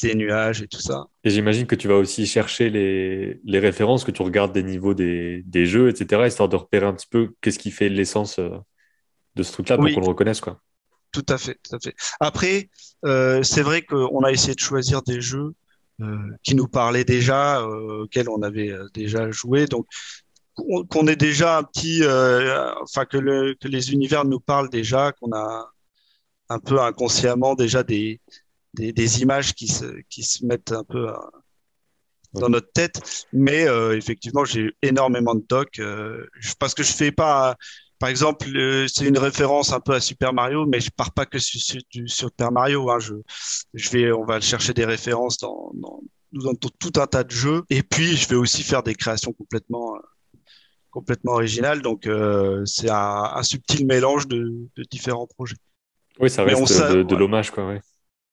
Speaker 2: les nuages et tout ça.
Speaker 1: Et j'imagine que tu vas aussi chercher les références, que tu regardes des niveaux des jeux, etc., histoire de repérer un petit peu qu'est-ce qui fait l'essence de ce truc-là pour qu'on
Speaker 2: Oui,
Speaker 1: le reconnaisse, quoi.
Speaker 2: tout à fait, tout à fait. Après, c'est vrai qu'on a essayé de choisir des jeux qui nous parlaient déjà, auxquels on avait déjà joué. Donc, qu'on ait déjà un petit, enfin que les univers nous parlent déjà, qu'on a un peu inconsciemment déjà des images qui se mettent un peu
Speaker 1: Ouais.
Speaker 2: dans notre tête. Mais effectivement, j'ai énormément de docs parce que je fais pas. Par exemple, c'est une référence un peu à Super Mario, mais je pars pas que du Super Mario. Hein. On va chercher des références dans tout un tas de jeux. Et puis, je vais aussi faire des créations complètement originales. Donc, c'est un subtil mélange de différents projets.
Speaker 1: Oui, ça
Speaker 2: Mais on
Speaker 1: reste
Speaker 2: sait,
Speaker 1: de l'hommage, quoi, ouais.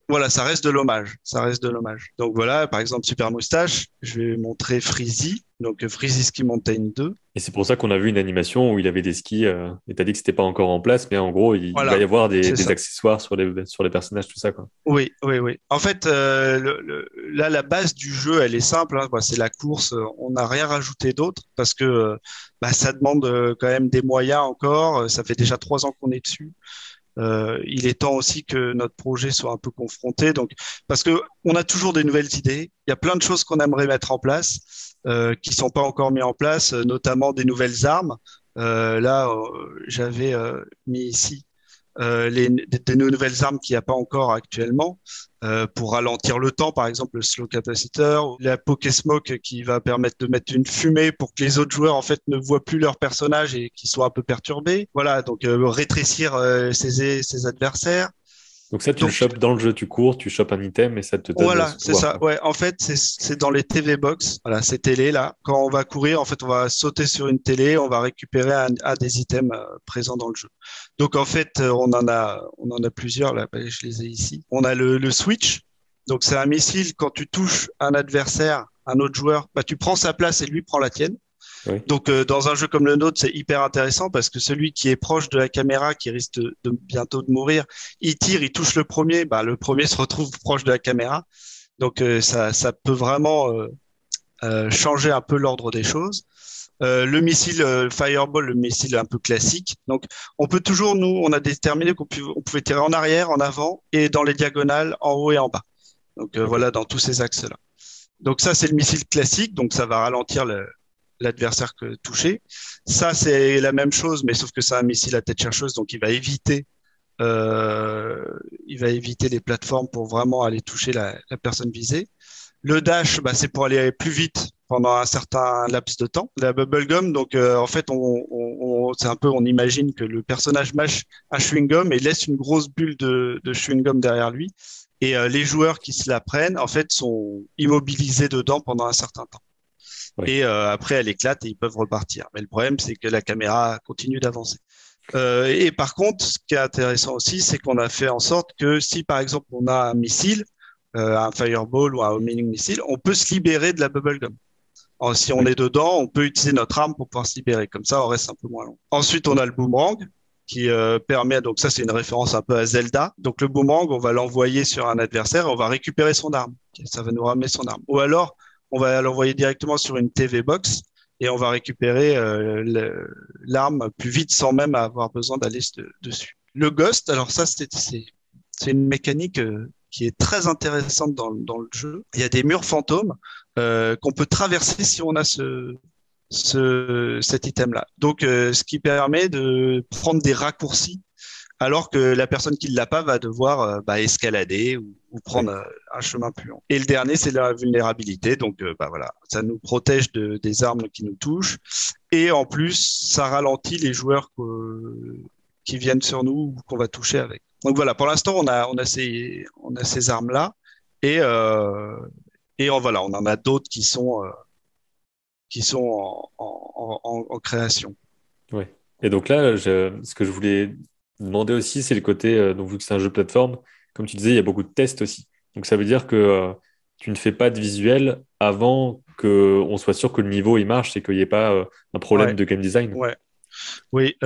Speaker 2: voilà, ça reste de l'hommage. Ça reste de l'hommage. Donc voilà, par exemple, Super Moustache, je vais montrer Freezy, donc Freezy Ski Mountain 2.
Speaker 1: Et c'est pour ça qu'on a vu une animation où il avait des skis, et t'as dit que c'était pas encore en place, mais en gros, il va y
Speaker 2: Voilà,
Speaker 1: avoir
Speaker 2: c'est
Speaker 1: des
Speaker 2: ça.
Speaker 1: accessoires sur les personnages, tout ça, quoi.
Speaker 2: Oui, oui, oui. En fait, là, la base du jeu, elle est simple. Hein. Bah, c'est la course. On n'a rien rajouté d'autre parce que bah, ça demande quand même des moyens encore. Ça fait déjà 3 ans qu'on est dessus. Il est temps aussi que notre projet soit un peu confronté. Donc, parce que on a toujours des nouvelles idées. Il y a plein de choses qu'on aimerait mettre en place qui sont pas encore mis en place, notamment des nouvelles armes. Là, j'avais mis ici des nouvelles armes qu'il n'y a pas encore actuellement pour ralentir le temps, par exemple le slow capacitor, ou la Pokésmoke qui va permettre de mettre une fumée pour que les autres joueurs en fait ne voient plus leur personnage et qu'ils soient un peu perturbés. Voilà, donc rétrécir ses adversaires.
Speaker 1: Donc ça, tu le
Speaker 2: Donc
Speaker 1: chopes dans le jeu, tu cours, tu chopes un item et ça te donne
Speaker 2: voilà,
Speaker 1: ce
Speaker 2: c'est
Speaker 1: pouvoir,
Speaker 2: ça.
Speaker 1: quoi.
Speaker 2: Ouais, en fait, c'est dans les TV box. Voilà, ces télés là. Quand on va courir, en fait, on va sauter sur une télé, on va récupérer un des items présents dans le jeu. Donc en fait, on en a plusieurs là. Ben, je les ai ici. On a le switch. Donc c'est un missile. Quand tu touches un adversaire, un autre joueur, bah tu prends sa place et lui prend la tienne.
Speaker 1: Oui.
Speaker 2: Donc dans un jeu comme le nôtre, c'est hyper intéressant parce que celui qui est proche de la caméra, qui risque de bientôt de mourir, il tire, il touche le premier, bah le premier se retrouve proche de la caméra. Donc ça peut vraiment changer un peu l'ordre des choses. Le missile Fireball, le missile un peu classique. Donc on peut toujours, nous, on a déterminé on pouvait tirer en arrière, en avant et dans les diagonales, en haut et en bas. Donc
Speaker 1: Ok.
Speaker 2: voilà, dans tous ces axes-là. Donc ça, c'est le missile classique, donc ça va ralentir l'adversaire touché. Ça, c'est la même chose, mais sauf que c'est un missile à tête chercheuse, donc euh, il va éviter les plateformes pour vraiment aller toucher la personne visée. Le dash, bah, c'est pour aller plus vite pendant un certain laps de temps. La bubblegum, donc en fait, c'est un peu, on imagine que le personnage mâche un chewing-gum et laisse une grosse bulle de chewing-gum derrière lui. Et les joueurs qui se la prennent, en fait, sont immobilisés dedans pendant un certain temps.
Speaker 1: Oui.
Speaker 2: Et après, elle éclate et ils peuvent repartir. Mais le problème, c'est que la caméra continue d'avancer. Et par contre, ce qui est intéressant aussi, c'est qu'on a fait en sorte que si, par exemple, on a un missile, un fireball ou un homing missile, on peut se libérer de la bubblegum. Alors, si on
Speaker 1: Oui.
Speaker 2: est dedans, on peut utiliser notre arme pour pouvoir se libérer. Comme ça, on reste un peu moins long. Ensuite, on a le boomerang qui permet, donc ça c'est une référence un peu à Zelda. Donc le boomerang, on va l'envoyer sur un adversaire et on va récupérer son arme. Ça va nous ramener son arme. Ou alors, on va l'envoyer directement sur une TV box et on va récupérer l'arme plus vite sans même avoir besoin d'aller dessus. Le ghost, alors ça c'est une mécanique qui est très intéressante dans le jeu. Il y a des murs fantômes qu'on peut traverser si on a cet item-là. Donc, ce qui permet de prendre des raccourcis alors que la personne qui ne l'a pas va devoir bah, escalader ou prendre
Speaker 1: Oui.
Speaker 2: un chemin plus long. Et le dernier, c'est la vulnérabilité. Donc, bah, voilà, ça nous protège des armes qui nous touchent. Et en plus, ça ralentit les joueurs qui viennent sur nous ou qu'on va toucher avec. Donc voilà, pour l'instant, on a ces armes-là. Et, voilà, on en a d'autres qui sont en création.
Speaker 1: Oui. Et donc là, ce que je voulais demander aussi, c'est le côté, donc vu que c'est un jeu de plateforme, comme tu disais, il y a beaucoup de tests aussi. Donc ça veut dire que tu ne fais pas de visuel avant qu'on soit sûr que le niveau il marche et qu'il n'y ait pas un problème
Speaker 2: Ouais,
Speaker 1: de game design.
Speaker 2: ouais. Oui,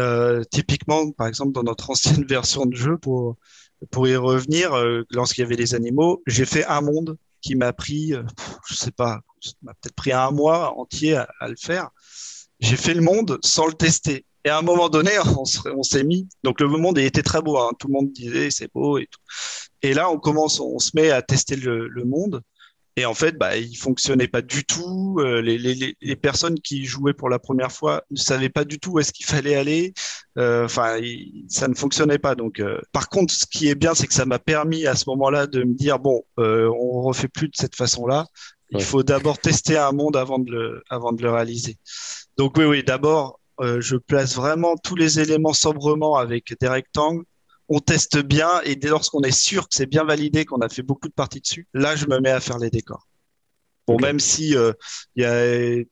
Speaker 2: typiquement, par exemple, dans notre ancienne version de jeu, pour y revenir, lorsqu'il y avait les animaux, j'ai fait un monde qui m'a pris, je sais pas, ça m'a peut-être pris un mois entier à le faire. J'ai fait le monde sans le tester. Et à un moment donné, on s'est mis. Donc le monde il était très beau, hein. Tout le monde disait c'est beau et tout. Et là, on se met à tester le monde. Et en fait, bah, il fonctionnait pas du tout. Les personnes qui jouaient pour la première fois ne savaient pas du tout où est-ce qu'il fallait aller. Enfin, ça ne fonctionnait pas. Donc, par contre, ce qui est bien, c'est que ça m'a permis à ce moment-là de me dire, bon, on refait plus de cette façon-là. Il
Speaker 1: Ouais.
Speaker 2: faut d'abord tester un monde avant de le réaliser. Donc oui, oui, d'abord, je place vraiment tous les éléments sobrement avec des rectangles. On teste bien et dès lors qu'on est sûr que c'est bien validé, qu'on a fait beaucoup de parties dessus, là, je me mets à faire les décors. Bon,
Speaker 1: Ok.
Speaker 2: même si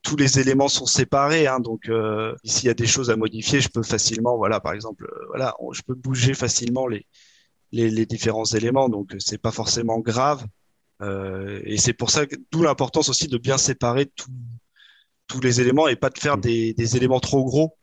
Speaker 2: tous les éléments sont séparés, hein, donc s'il y a des choses à modifier, je peux facilement, voilà, par exemple, voilà, je peux bouger facilement les différents éléments, donc c'est pas forcément grave. Et c'est pour ça que d'où l'importance aussi de bien séparer tous les éléments et pas de faire
Speaker 1: Mm.
Speaker 2: des éléments trop gros,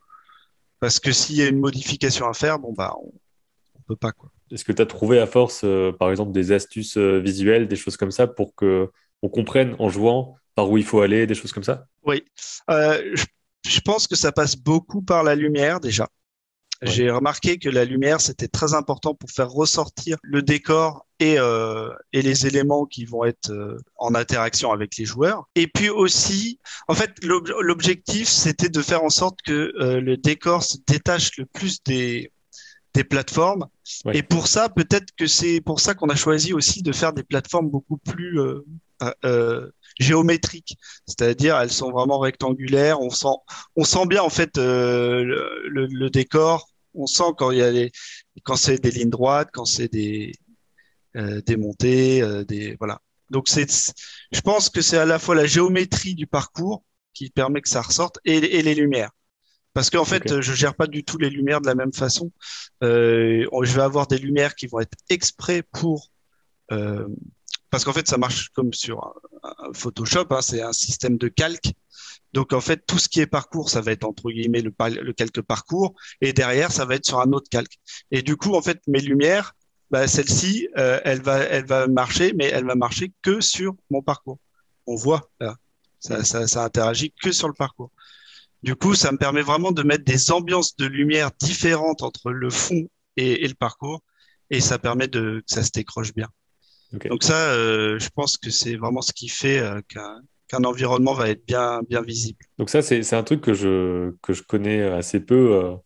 Speaker 2: parce que s'il y a une modification à faire, bon bah on peut pas quoi.
Speaker 1: Est-ce que tu as trouvé à force, par exemple, des astuces visuelles, des choses comme ça, pour que on comprenne en jouant par où il faut aller, des choses comme ça?
Speaker 2: Oui, je pense que ça passe beaucoup par la lumière déjà.
Speaker 1: Ouais.
Speaker 2: J'ai remarqué que la lumière, c'était très important pour faire ressortir le décor et les éléments qui vont être en interaction avec les joueurs. Et puis aussi, en fait, l'objectif, c'était de faire en sorte que le décor se détache le plus des plateformes. Et
Speaker 1: Ouais.
Speaker 2: pour ça, peut-être que c'est pour ça qu'on a choisi aussi de faire des plateformes beaucoup plus géométriques. C'est-à-dire, elles sont vraiment rectangulaires. On sent bien en fait le décor. On sent quand il y a quand c'est des lignes droites, quand c'est des montées, voilà. Donc je pense que c'est à la fois la géométrie du parcours qui permet que ça ressorte et les lumières. Parce qu'en
Speaker 1: Ok.
Speaker 2: fait, je gère pas du tout les lumières de la même façon. Je vais avoir des lumières qui vont être exprès euh, parce qu'en fait, ça marche comme sur un Photoshop, hein, c'est un système de calque. Donc en fait, tout ce qui est parcours, ça va être entre guillemets le calque parcours, et derrière, ça va être sur un autre calque. Et du coup, en fait, mes lumières, bah, celle-ci, elle va marcher, mais elle va marcher que sur mon parcours. On voit là, ça interagit que sur le parcours. Du coup, ça me permet vraiment de mettre des ambiances de lumière différentes entre le fond et le parcours, et ça permet que ça se décroche bien.
Speaker 1: Ok.
Speaker 2: Donc ça, je pense que c'est vraiment ce qui fait qu'un environnement va être bien visible.
Speaker 1: Donc ça, c'est un truc que je connais assez peu,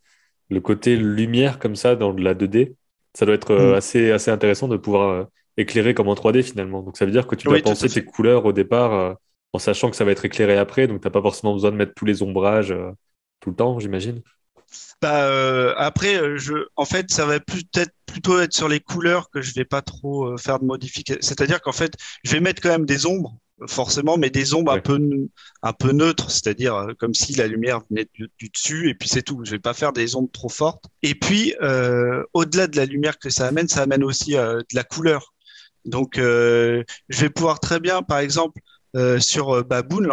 Speaker 1: le côté lumière comme ça dans de la 2D. Ça doit être
Speaker 2: Mm.
Speaker 1: assez intéressant de pouvoir éclairer comme en 3D finalement. Donc ça veut dire que tu dois
Speaker 2: Oui, tout à
Speaker 1: penser tes
Speaker 2: fait.
Speaker 1: couleurs au départ en sachant que ça va être éclairé après, donc t'as pas forcément besoin de mettre tous les ombrages tout le temps, j'imagine.
Speaker 2: Bah, après, en fait, ça va peut-être plutôt être sur les couleurs que je vais pas trop faire de modifications. C'est-à-dire qu'en fait, je vais mettre quand même des ombres, forcément, mais des ombres
Speaker 1: Ouais.
Speaker 2: un peu neutres, c'est-à-dire comme si la lumière venait du dessus, et puis c'est tout. Je vais pas faire des ombres trop fortes. Et puis, au-delà de la lumière que ça amène aussi de la couleur. Donc, je vais pouvoir très bien, par exemple, sur Baboon,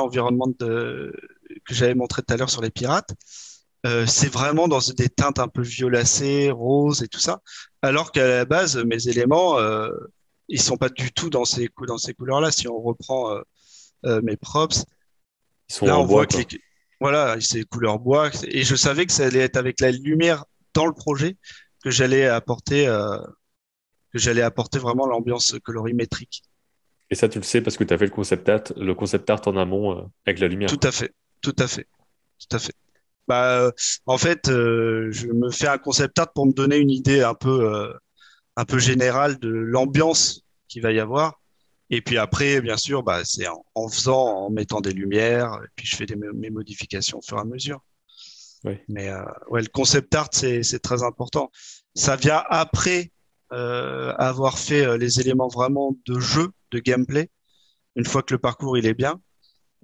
Speaker 2: que j'avais montré tout à l'heure sur les pirates. C'est vraiment dans des teintes un peu violacées, roses et tout ça. Alors qu'à la base, mes éléments, ils sont pas du tout dans ces couleurs-là. Si on reprend mes props,
Speaker 1: Ils sont
Speaker 2: là,
Speaker 1: en
Speaker 2: on
Speaker 1: bois,
Speaker 2: voit que
Speaker 1: quoi.
Speaker 2: voilà, c'est couleur bois. Et je savais que ça allait être avec la lumière dans le projet que j'allais apporter vraiment l'ambiance colorimétrique.
Speaker 1: Et ça, tu le sais parce que tu as fait le concept art en amont avec la lumière,
Speaker 2: Tout
Speaker 1: quoi.
Speaker 2: à fait, tout à fait, tout à fait. Bah, en fait, je me fais un concept art pour me donner une idée un peu général de l'ambiance qu'il va y avoir. Et puis après, bien sûr, bah, c'est en faisant, en mettant des lumières, et puis je fais mes modifications au fur et à mesure.
Speaker 1: Ouais.
Speaker 2: Mais ouais, le concept art, c'est très important. Ça vient après avoir fait les éléments vraiment de jeu, de gameplay, une fois que le parcours il est bien.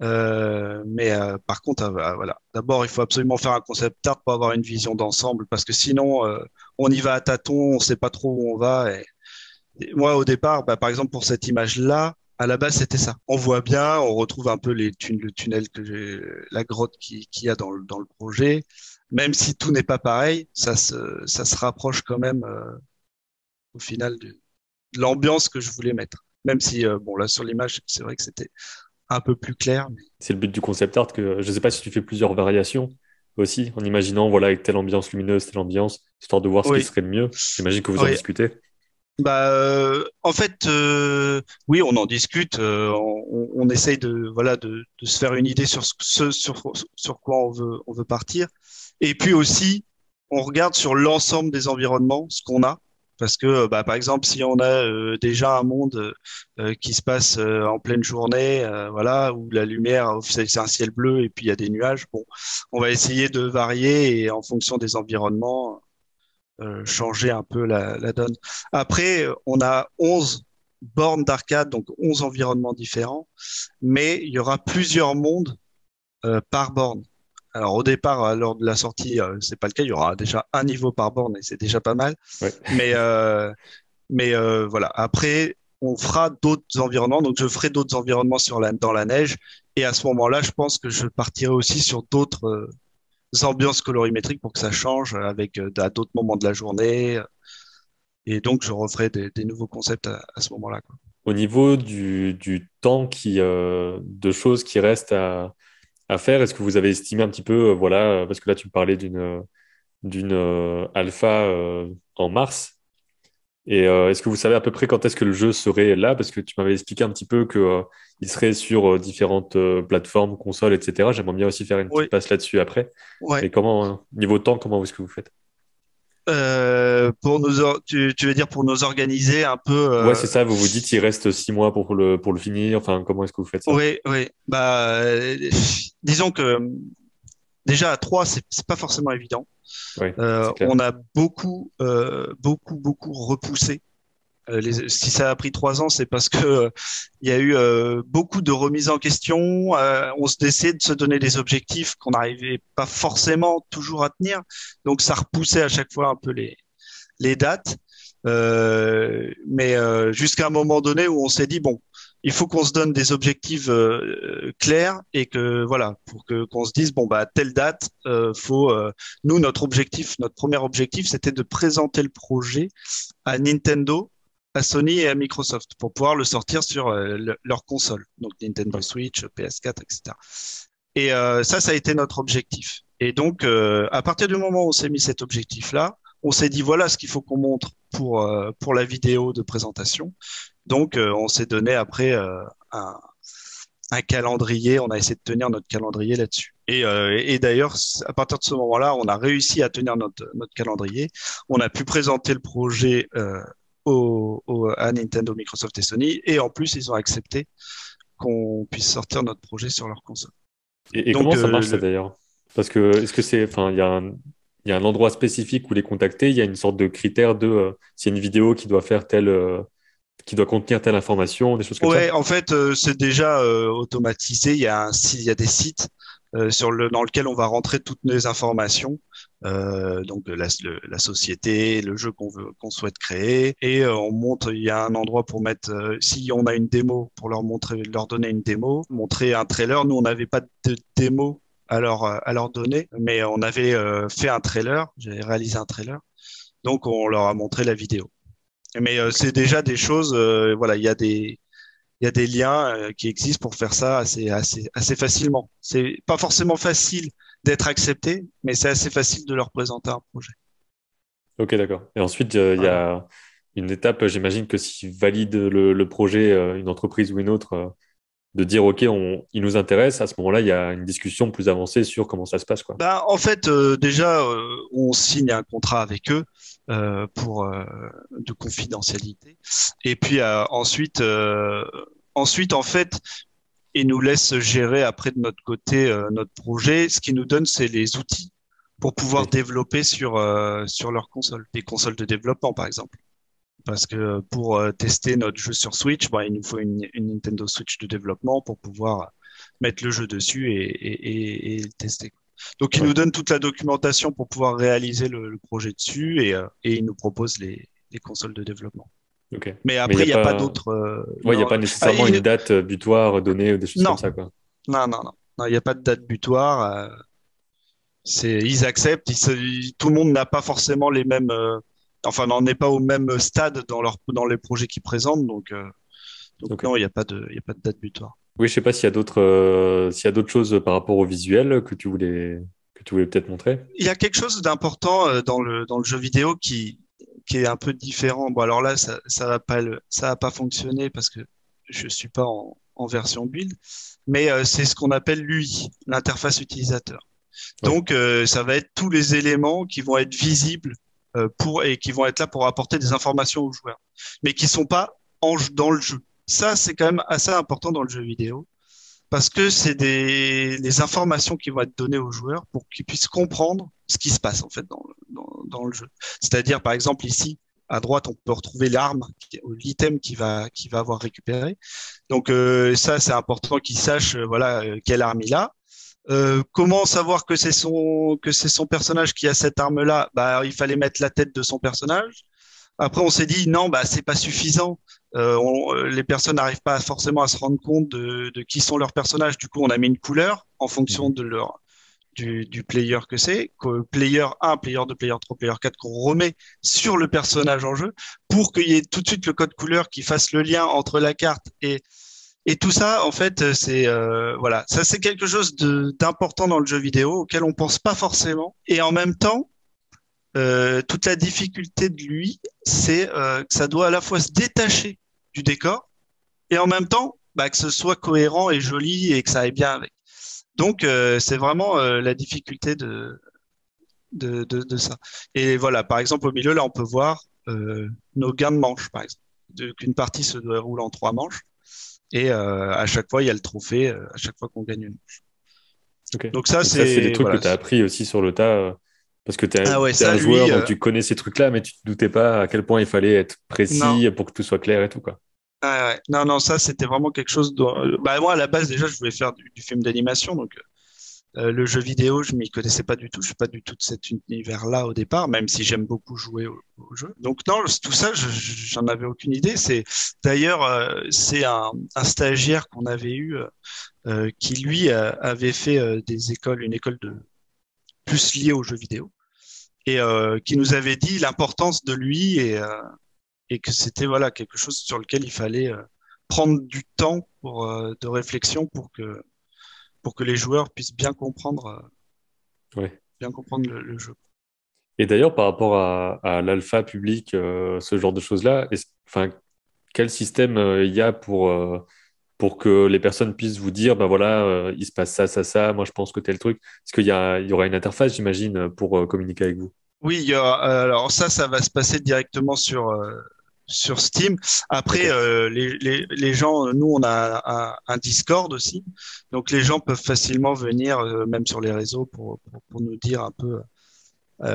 Speaker 2: Mais par contre, voilà. D'abord, il faut absolument faire un concept art pour avoir une vision d'ensemble, parce que sinon, on y va à tâtons, on sait pas trop où on va. Et moi, au départ, bah, par exemple, pour cette image-là, à la base, c'était ça. On voit bien, on retrouve un peu le tunnel la grotte qu'il y a dans le projet. Même si tout n'est pas pareil, ça se rapproche quand même au final de l'ambiance que je voulais mettre. Même si, bon, là, sur l'image, c'est vrai que c'était un peu plus clair. Mais...
Speaker 1: C'est le but du concept art que je sais pas si tu fais plusieurs variations aussi, en imaginant, voilà, avec telle ambiance lumineuse, telle ambiance, histoire de voir ce qui
Speaker 2: Oui,
Speaker 1: serait le mieux. J'imagine que vous en
Speaker 2: oui.
Speaker 1: discutez.
Speaker 2: En fait, oui, on en discute. On essaye de se faire une idée sur sur quoi on veut partir. Et puis aussi, on regarde sur l'ensemble des environnements ce qu'on a. Parce que, par exemple, si on a déjà un monde qui se passe en pleine journée, voilà, où la lumière, c'est un ciel bleu et puis il y a des nuages, bon, on va essayer de varier et en fonction des environnements changer un peu la donne. Après, on a 11 bornes d'arcade, donc 11 environnements différents, mais il y aura plusieurs mondes par borne. Alors au départ, lors de la sortie, c'est pas le cas. Il y aura déjà un niveau par borne et c'est déjà pas mal.
Speaker 1: Ouais.
Speaker 2: Mais voilà. Après, on fera d'autres environnements. Donc je ferai d'autres environnements dans la neige. Et à ce moment-là, je pense que je partirai aussi sur d'autres ambiances colorimétriques pour que ça change avec à d'autres moments de la journée. Et donc, je referai des nouveaux concepts à ce moment-là, quoi.
Speaker 1: Au niveau du temps de choses qui restent à faire, est-ce que vous avez estimé un petit peu, voilà, parce que là tu me parlais d'une alpha en mars, et est-ce que vous savez à peu près quand est-ce que le jeu serait là? Parce que tu m'avais expliqué un petit peu que il serait sur différentes plateformes, consoles, etc. J'aimerais bien aussi faire une petite
Speaker 2: Oui,
Speaker 1: passe là-dessus après.
Speaker 2: ouais.
Speaker 1: Mais comment, niveau temps, comment est-ce que vous faites?
Speaker 2: Tu veux dire pour nous organiser un peu
Speaker 1: Ouais, c'est ça, vous vous dites il reste 6 mois pour le finir, enfin, comment est-ce que vous faites ça?
Speaker 2: oui, oui. Disons que déjà à trois, c'est pas forcément évident.
Speaker 1: Oui, c'est clair.
Speaker 2: On a beaucoup repoussé. Si ça a pris 3 ans, c'est parce que il y a eu beaucoup de remises en question. On se décide de se donner des objectifs qu'on n'arrivait pas forcément toujours à tenir. Donc ça repoussait à chaque fois un peu les dates. Jusqu'à un moment donné où on s'est dit bon, il faut qu'on se donne des objectifs clairs et que voilà, pour que qu'on se dise bon bah à telle date, nous notre premier objectif, c'était de présenter le projet à Nintendo, à Sony et à Microsoft pour pouvoir le sortir sur leur console, donc Nintendo
Speaker 1: Ouais.
Speaker 2: Switch, PS4, etc. Et ça a été notre objectif. Et donc, à partir du moment où on s'est mis cet objectif-là, on s'est dit voilà ce qu'il faut qu'on montre pour la vidéo de présentation. Donc, on s'est donné après un calendrier. On a essayé de tenir notre calendrier là-dessus. Et d'ailleurs, à partir de ce moment-là, on a réussi à tenir notre calendrier. On a pu présenter le projet à Nintendo, Microsoft et Sony. Et en plus, ils ont accepté qu'on puisse sortir notre projet sur leur console.
Speaker 1: Et
Speaker 2: Donc,
Speaker 1: comment ça marche ça d'ailleurs? Parce que est-ce que c'est, enfin, il y a un endroit spécifique où les contacter, il y a une sorte de critère de s'il y a une vidéo qui doit faire qui doit contenir telle information, des choses comme ça?
Speaker 2: ouais, en fait, c'est déjà automatisé. Il y a des sites dans lequel on va rentrer toutes les informations, donc la société, le jeu qu'on souhaite créer, et on montre. Il y a un endroit pour mettre, si on a une démo, pour leur donner une démo, montrer un trailer. Nous, on n'avait pas de démo à leur donner, mais on avait fait un trailer. J'avais réalisé un trailer, donc on leur a montré la vidéo. Mais c'est déjà des choses. Voilà, il y a des liens qui existent pour faire ça assez facilement. C'est pas forcément facile d'être accepté, mais c'est assez facile de leur présenter un projet.
Speaker 1: Ok, d'accord. Et ensuite, il y
Speaker 2: Voilà.
Speaker 1: a une étape, j'imagine que s'ils valident le projet, une entreprise ou une autre, de dire, OK, il nous intéresse, à ce moment-là, il y a une discussion plus avancée sur comment ça se passe, quoi.
Speaker 2: En fait, déjà, on signe un contrat avec eux pour de confidentialité. Et puis ensuite, en fait, ils nous laissent gérer après de notre côté notre projet. Ce qu'ils nous donnent, c'est les outils pour pouvoir
Speaker 1: Oui.
Speaker 2: développer sur leur console, des consoles de développement par exemple. Parce que pour tester notre jeu sur Switch, il nous faut une Nintendo Switch de développement pour pouvoir mettre le jeu dessus et le tester. Donc ils
Speaker 1: Ouais.
Speaker 2: nous donnent toute la documentation pour pouvoir réaliser le projet dessus et ils nous proposent les consoles de développement.
Speaker 1: OK.
Speaker 2: Mais
Speaker 1: Mais il n'y
Speaker 2: après,
Speaker 1: a
Speaker 2: il n'y a pas
Speaker 1: pas,
Speaker 2: d'autres.
Speaker 1: ouais, il y a
Speaker 2: Non,
Speaker 1: pas nécessairement une date butoir donnée ou des choses comme
Speaker 2: non,
Speaker 1: ça, quoi.
Speaker 2: non. Non, il n'y a pas de date butoir. Ils acceptent. Tout le monde n'a pas forcément les mêmes. Enfin, n'en est pas au même stade dans les projets qu'ils présentent. Donc
Speaker 1: OK.
Speaker 2: non, il y a pas de date butoir.
Speaker 1: Oui, je sais pas s'il y a d'autres choses par rapport au visuel que tu voulais peut-être montrer.
Speaker 2: Il y a quelque chose d'important dans le jeu vidéo qui est un peu différent. Bon, alors là, ça va pas fonctionner parce que je suis pas en version build, mais c'est ce qu'on appelle l'UI, l'interface utilisateur.
Speaker 1: Ouais.
Speaker 2: Donc, ça va être tous les éléments qui vont être visibles et qui vont être là pour apporter des informations aux joueurs, mais qui sont pas dans le jeu. Ça, c'est quand même assez important dans le jeu vidéo parce que c'est des informations qui vont être données aux joueurs pour qu'ils puissent comprendre ce qui se passe en fait dans le jeu. C'est-à-dire, par exemple, ici, à droite, on peut retrouver l'arme ou l'item qui va avoir récupéré. Donc ça, c'est important qu'il sache voilà quelle arme il a. Comment savoir que c'est son personnage qui a cette arme-là? Bah, il fallait mettre la tête de son personnage. Après, on s'est dit non, bah c'est pas suffisant. Les personnes n'arrivent pas forcément à se rendre compte de qui sont leurs personnages. Du coup, on a mis une couleur en fonction
Speaker 1: Mhm.
Speaker 2: de du player que c'est, player 1, player 2, player 3, player 4, qu'on remet sur le personnage en jeu pour qu'il y ait tout de suite le code couleur qui fasse le lien entre la carte et tout ça. En fait, c'est voilà, ça c'est quelque chose d'important dans le jeu vidéo auquel on pense pas forcément. Et en même temps, toute la difficulté de lui, c'est que ça doit à la fois se détacher du décor et en même temps bah, que ce soit cohérent et joli et que ça aille bien avec. Donc, c'est vraiment la difficulté de ça. Et voilà, par exemple, au milieu, là, on peut voir nos gains de manches, par exemple. Qu'une partie se déroule en 3 manches et à chaque fois, il y a le trophée à chaque fois qu'on gagne une manche.
Speaker 1: Ok.
Speaker 2: Donc ça,
Speaker 1: Donc ça, c'est des
Speaker 2: c'est
Speaker 1: trucs que
Speaker 2: voilà.
Speaker 1: tu as appris aussi sur le tas, parce que tu
Speaker 2: Ah ouais,
Speaker 1: es
Speaker 2: ça,
Speaker 1: un joueur,
Speaker 2: lui,
Speaker 1: donc tu connais ces trucs-là, mais tu te doutais pas à quel point il fallait être
Speaker 2: non.
Speaker 1: précis pour que tout soit clair et tout, quoi.
Speaker 2: Ah ouais. Non, non, ça, c'était vraiment quelque chose bah, moi, à la base, déjà, je voulais faire du film d'animation. Donc, le jeu vidéo, je m'y connaissais pas du tout. Je suis pas du tout de cet univers-là au départ, même si j'aime beaucoup jouer au jeu. Donc, non, tout ça, j'en avais aucune idée. D'ailleurs, c'est un stagiaire qu'on avait eu qui, lui, avait fait une école de plus liée aux jeux vidéo et qui nous avait dit l'importance de lui et que c'était voilà quelque chose sur lequel il fallait prendre du temps de réflexion pour que les joueurs puissent
Speaker 1: Ouais.
Speaker 2: bien comprendre le jeu.
Speaker 1: Et d'ailleurs, par rapport à l'alpha public, ce genre de choses-là, enfin, quel système il y a pour que les personnes puissent vous dire, ben voilà, il se passe ça, ça, ça, moi je pense que tel truc. Est-ce il y aura une interface, j'imagine, pour communiquer avec vous?
Speaker 2: Oui, alors ça va se passer directement sur Steam.
Speaker 1: Ok.
Speaker 2: Après, les gens, nous, on a un Discord aussi, donc les gens peuvent facilement venir, même sur les réseaux, pour nous dire un peu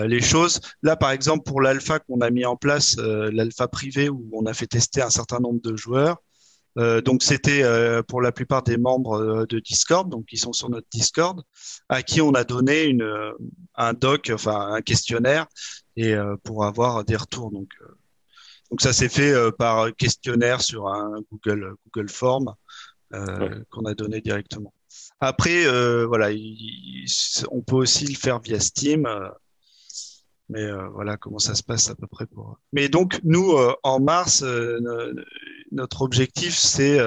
Speaker 2: les choses. Là, par exemple, pour l'alpha qu'on a mis en place, l'alpha privé où on a fait tester un certain nombre de joueurs. Donc c'était pour la plupart des membres de Discord, donc qui sont sur notre Discord, à qui on a donné un doc, enfin un questionnaire, et pour avoir des retours. Donc ça s'est fait par questionnaire sur un Google Form
Speaker 1: Ouais.
Speaker 2: qu'on a donné directement. Après, voilà, on peut aussi le faire via Steam. Mais voilà comment ça se passe à peu près pour. Mais donc nous en mars, notre objectif c'est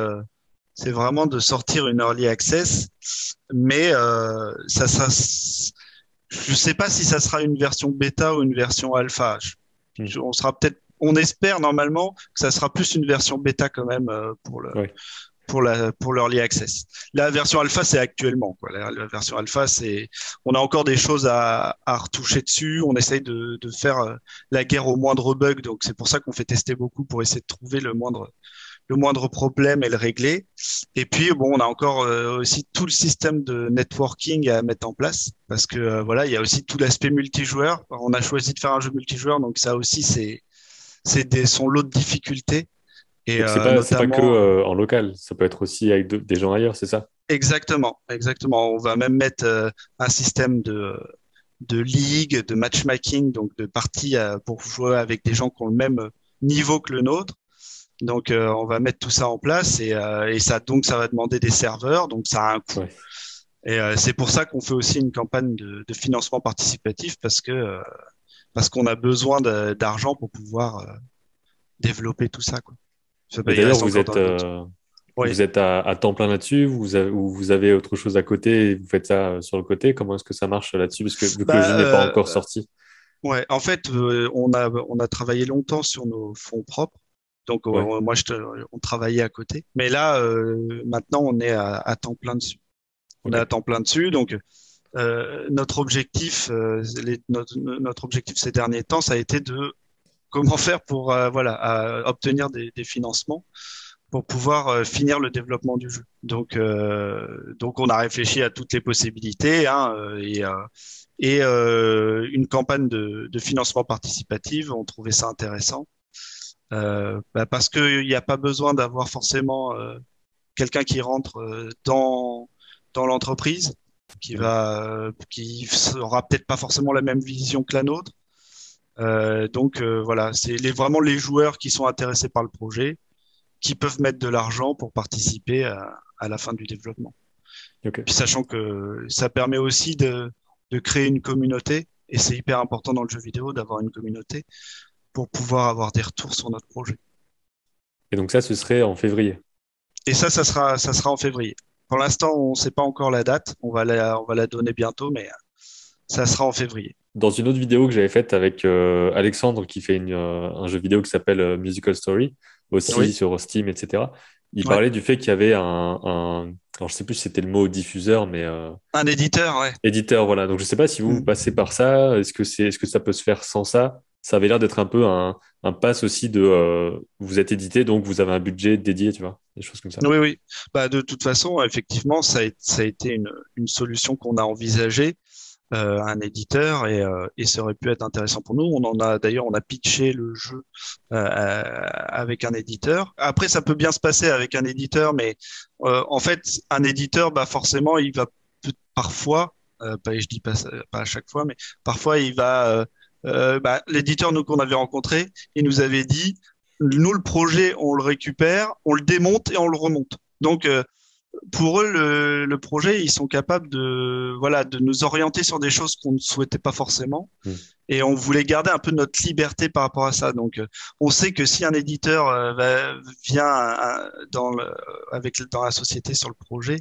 Speaker 2: vraiment de sortir une early access, mais je sais pas si ça sera une version bêta ou une version alpha.
Speaker 1: Hmm.
Speaker 2: On sera peut-être, on espère normalement que ça sera plus une version bêta quand même
Speaker 1: Ouais.
Speaker 2: pour l'early access. La version alpha, c'est actuellement, quoi. La version alpha, on a encore des choses à retoucher dessus. On essaye de faire la guerre au moindre bug. Donc, c'est pour ça qu'on fait tester beaucoup pour essayer de trouver le moindre problème et le régler. Et puis, bon, on a encore aussi tout le système de networking à mettre en place parce que, voilà, il y a aussi tout l'aspect multijoueur. Alors, on a choisi de faire un jeu multijoueur. Donc, ça aussi, son lot de difficultés. Et
Speaker 1: Donc c'est pas que
Speaker 2: notamment,
Speaker 1: en local, ça peut être aussi avec des gens ailleurs, c'est ça?
Speaker 2: exactement, exactement. On va même mettre un système de ligue, de matchmaking, donc de parties pour jouer avec des gens qui ont le même niveau que le nôtre. Donc, on va mettre tout ça en place et ça va demander des serveurs, donc ça a un coût.
Speaker 1: Ouais.
Speaker 2: Et c'est pour ça qu'on fait aussi une campagne de financement participatif parce qu'on a besoin d'argent pour pouvoir développer tout ça, quoi.
Speaker 1: Et
Speaker 2: Il
Speaker 1: d'ailleurs,
Speaker 2: reste encore d'autres choses. Oui.
Speaker 1: vous êtes à temps plein là-dessus, ou vous avez autre chose à côté et vous faites ça sur le côté. Comment est-ce que ça marche là-dessus? Parce que vu que le
Speaker 2: Bah,
Speaker 1: jeu n'est pas encore sorti.
Speaker 2: Ouais, en fait, on a travaillé longtemps sur nos fonds propres. Donc,
Speaker 1: Ouais,
Speaker 2: on travaillait à côté. Mais là, maintenant, on est à temps plein dessus. On est
Speaker 1: ok.
Speaker 2: à temps plein dessus. Donc, notre objectif, notre objectif ces derniers temps, ça a été de comment faire pour, voilà, obtenir des financements pour pouvoir finir le développement du jeu. Donc, on a réfléchi à toutes les possibilités, hein, une campagne de financement participatif. On trouvait ça intéressant parce qu'il n'y a pas besoin d'avoir forcément quelqu'un qui rentre dans l'entreprise,
Speaker 1: Mm.
Speaker 2: qui aura peut-être pas forcément la même vision que la nôtre. Voilà, c'est vraiment les joueurs qui sont intéressés par le projet, qui peuvent mettre de l'argent pour participer à la fin du développement.
Speaker 1: Ok.
Speaker 2: Puis sachant que ça permet aussi de créer une communauté, et c'est hyper important dans le jeu vidéo d'avoir une communauté pour pouvoir avoir des retours sur notre projet.
Speaker 1: Et donc ça, ce serait en février.
Speaker 2: Et ça sera en février. Pour l'instant, on ne sait pas encore la date, on va la donner bientôt, mais ça sera en février.
Speaker 1: Dans une autre vidéo que j'avais faite avec Alexandre, qui fait un jeu vidéo qui s'appelle Musical Story, aussi
Speaker 2: Oui,
Speaker 1: sur Steam, etc., il
Speaker 2: ouais.
Speaker 1: parlait du fait qu'il y avait alors je sais plus si c'était le mot diffuseur, mais
Speaker 2: Un éditeur, ouais.
Speaker 1: éditeur, voilà. Donc je sais pas si vous, vous
Speaker 2: Mm.
Speaker 1: passez par ça, est-ce que ça peut se faire sans ça? Ça avait l'air d'être un peu un pass aussi de vous êtes édité, donc vous avez un budget dédié, tu vois, des choses comme ça.
Speaker 2: Oui, oui. Bah, de toute façon, effectivement, ça a été une solution qu'on a envisagée, un éditeur, et ça aurait pu être intéressant pour nous. D'ailleurs, on a pitché le jeu avec un éditeur. Après, ça peut bien se passer avec un éditeur, mais en fait, un éditeur, bah, forcément, il va parfois, pas, je dis pas, pas à chaque fois, mais parfois, bah, l'éditeur nous qu'on avait rencontré, il nous avait dit, nous, le projet, on le récupère, on le démonte et on le remonte. Donc, pour eux, le projet, ils sont capables voilà, de nous orienter sur des choses qu'on ne souhaitait pas forcément.
Speaker 1: Hmm.
Speaker 2: Et on voulait garder un peu notre liberté par rapport à ça. Donc, on sait que si un éditeur vient dans la société sur le projet,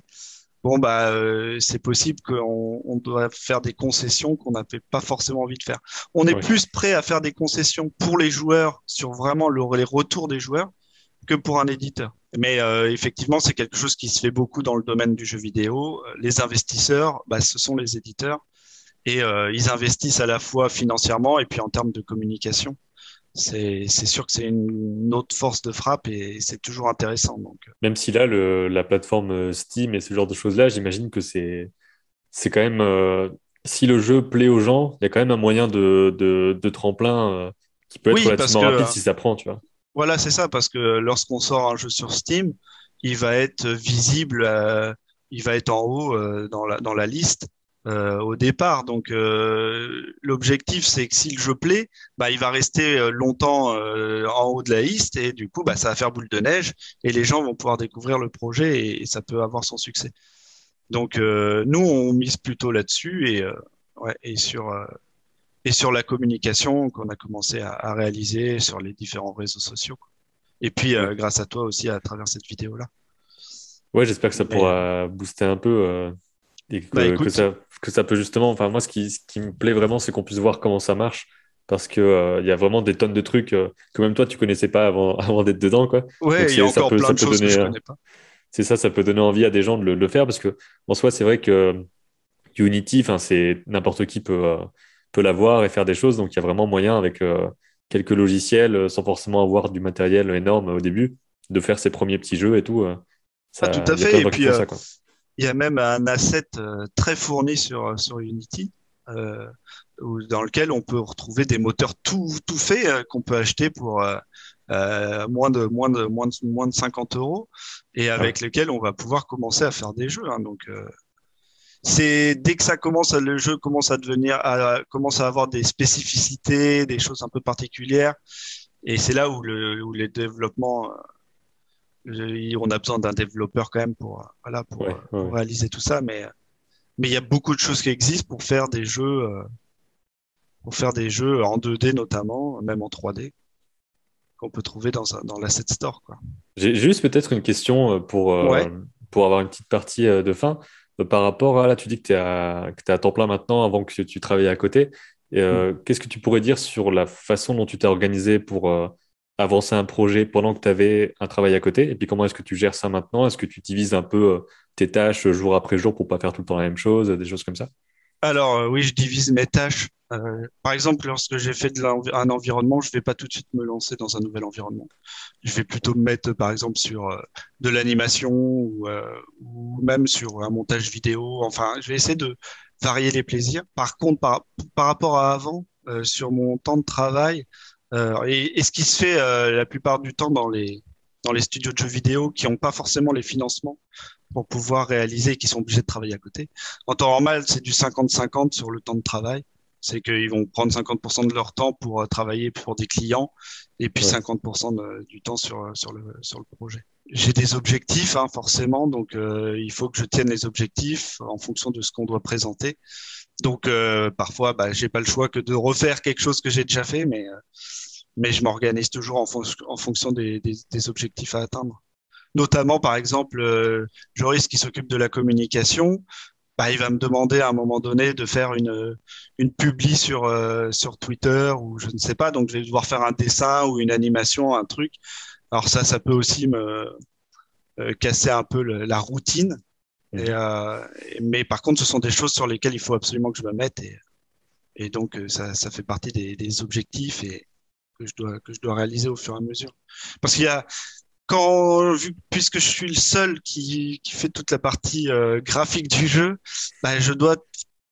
Speaker 2: bon, bah, c'est possible on doit faire des concessions qu'on n'avait pas forcément envie de faire. On est
Speaker 1: Ouais.
Speaker 2: plus prêt à faire des concessions pour les joueurs sur vraiment les retours des joueurs que pour un éditeur. Mais effectivement, c'est quelque chose qui se fait beaucoup dans le domaine du jeu vidéo. Les investisseurs, bah, ce sont les éditeurs et ils investissent à la fois financièrement et puis en termes de communication. C'est sûr que c'est une autre force de frappe et c'est toujours intéressant. Donc,
Speaker 1: Même si là, la plateforme Steam et ce genre de choses-là, j'imagine que c'est quand même, si le jeu plaît aux gens, il y a quand même un moyen de tremplin qui peut être
Speaker 2: oui, parce
Speaker 1: relativement
Speaker 2: que
Speaker 1: rapide si ça prend, tu vois.
Speaker 2: voilà, c'est ça, parce que lorsqu'on sort un jeu sur Steam, il va être visible, il va être en haut dans la liste au départ. Donc l'objectif, c'est que si le jeu plaît, bah, il va rester longtemps en haut de la liste et du coup, bah, ça va faire boule de neige et les gens vont pouvoir découvrir le projet et ça peut avoir son succès. Donc nous, on mise plutôt là-dessus ouais, et sur la communication qu'on a commencé à réaliser sur les différents réseaux sociaux. Et puis,
Speaker 1: Ouais,
Speaker 2: grâce à toi aussi à travers cette vidéo-là.
Speaker 1: ouais, j'espère que ça
Speaker 2: Mais,
Speaker 1: pourra booster un peu et
Speaker 2: bah
Speaker 1: que
Speaker 2: écoute,
Speaker 1: ça peut justement. Enfin, moi, ce qui me plaît vraiment, c'est qu'on puisse voir comment ça marche parce que il y a vraiment des tonnes de trucs que même toi, tu connaissais pas avant, avant d'être dedans, quoi. Donc,
Speaker 2: ouais, il y a
Speaker 1: ça
Speaker 2: encore
Speaker 1: peut,
Speaker 2: plein
Speaker 1: ça
Speaker 2: de
Speaker 1: peut
Speaker 2: choses que
Speaker 1: donner.
Speaker 2: je connais pas.
Speaker 1: C'est ça, ça peut donner envie à des gens de le faire parce que en soi, c'est vrai que Unity, enfin, c'est n'importe qui peut l'avoir et faire des choses. Donc, il y a vraiment moyen avec quelques logiciels, sans forcément avoir du matériel énorme au début, de faire ses premiers petits jeux et tout.
Speaker 2: Ah, tout
Speaker 1: Ça,
Speaker 2: à
Speaker 1: il y a plein
Speaker 2: fait.
Speaker 1: de
Speaker 2: Et
Speaker 1: gens qui
Speaker 2: puis,
Speaker 1: font ça, quoi.
Speaker 2: il y a même un asset très fourni sur Unity, dans lequel on peut retrouver des moteurs tout faits qu'on peut acheter pour moins de 50 euros et
Speaker 1: Ah ouais.
Speaker 2: avec lesquels on va pouvoir commencer à faire des jeux. Hein. Donc, c'est dès que le jeu commence à avoir des spécificités, des choses un peu particulières, et c'est là où les développements, on a besoin d'un développeur quand même voilà,
Speaker 1: Ouais, ouais,
Speaker 2: pour
Speaker 1: ouais.
Speaker 2: réaliser tout ça, mais il y a beaucoup de choses qui existent pour faire des jeux en 2D notamment, même en 3D, qu'on peut trouver dans l'asset store, quoi.
Speaker 1: J'ai juste peut-être une question
Speaker 2: Ouais,
Speaker 1: pour avoir une petite partie de fin. Par rapport à, là, tu dis que tu es à temps plein maintenant avant que tu travailles à côté. Et, qu'est-ce que tu pourrais dire sur la façon dont tu t'es organisé pour avancer un projet pendant que tu avais un travail à côté? Et puis comment est-ce que tu gères ça maintenant? Est-ce que tu divises un peu tes tâches jour après jour pour pas faire tout le temps la même chose, des choses comme ça?
Speaker 2: Alors oui, je divise mes tâches. Par exemple, lorsque j'ai fait un environnement, je vais pas tout de suite me lancer dans un nouvel environnement. Je vais plutôt me mettre, par exemple, sur de l'animation ou même sur un montage vidéo. Enfin, je vais essayer de varier les plaisirs. Par contre, par rapport à avant, sur mon temps de travail, et ce qui se fait la plupart du temps dans les studios de jeux vidéo qui n'ont pas forcément les financements pour pouvoir réaliser et qui sont obligés de travailler à côté. En temps normal, c'est du 50-50 sur le temps de travail. C'est qu'ils vont prendre 50% de leur temps pour travailler pour des clients et puis
Speaker 1: Ouais.
Speaker 2: 50% du temps sur le projet. J'ai des objectifs, hein, forcément, donc il faut que je tienne les objectifs en fonction de ce qu'on doit présenter. Donc parfois, bah, j'ai pas le choix que de refaire quelque chose que j'ai déjà fait, mais je m'organise toujours en fonction des objectifs à atteindre. Notamment, par exemple, Joris qui s'occupe de la communication, bah, il va me demander à un moment donné de faire une publi sur Twitter ou je ne sais pas. Donc, je vais devoir faire un dessin ou une animation, un truc. Alors ça peut aussi me casser un peu la routine. Et,
Speaker 1: Mhm.
Speaker 2: mais par contre, ce sont des choses sur lesquelles il faut absolument que je me mette. Et donc, ça fait partie des objectifs et que je dois réaliser au fur et à mesure. Parce qu'il y a, puisque je suis le seul qui fait toute la partie graphique du jeu, bah, je dois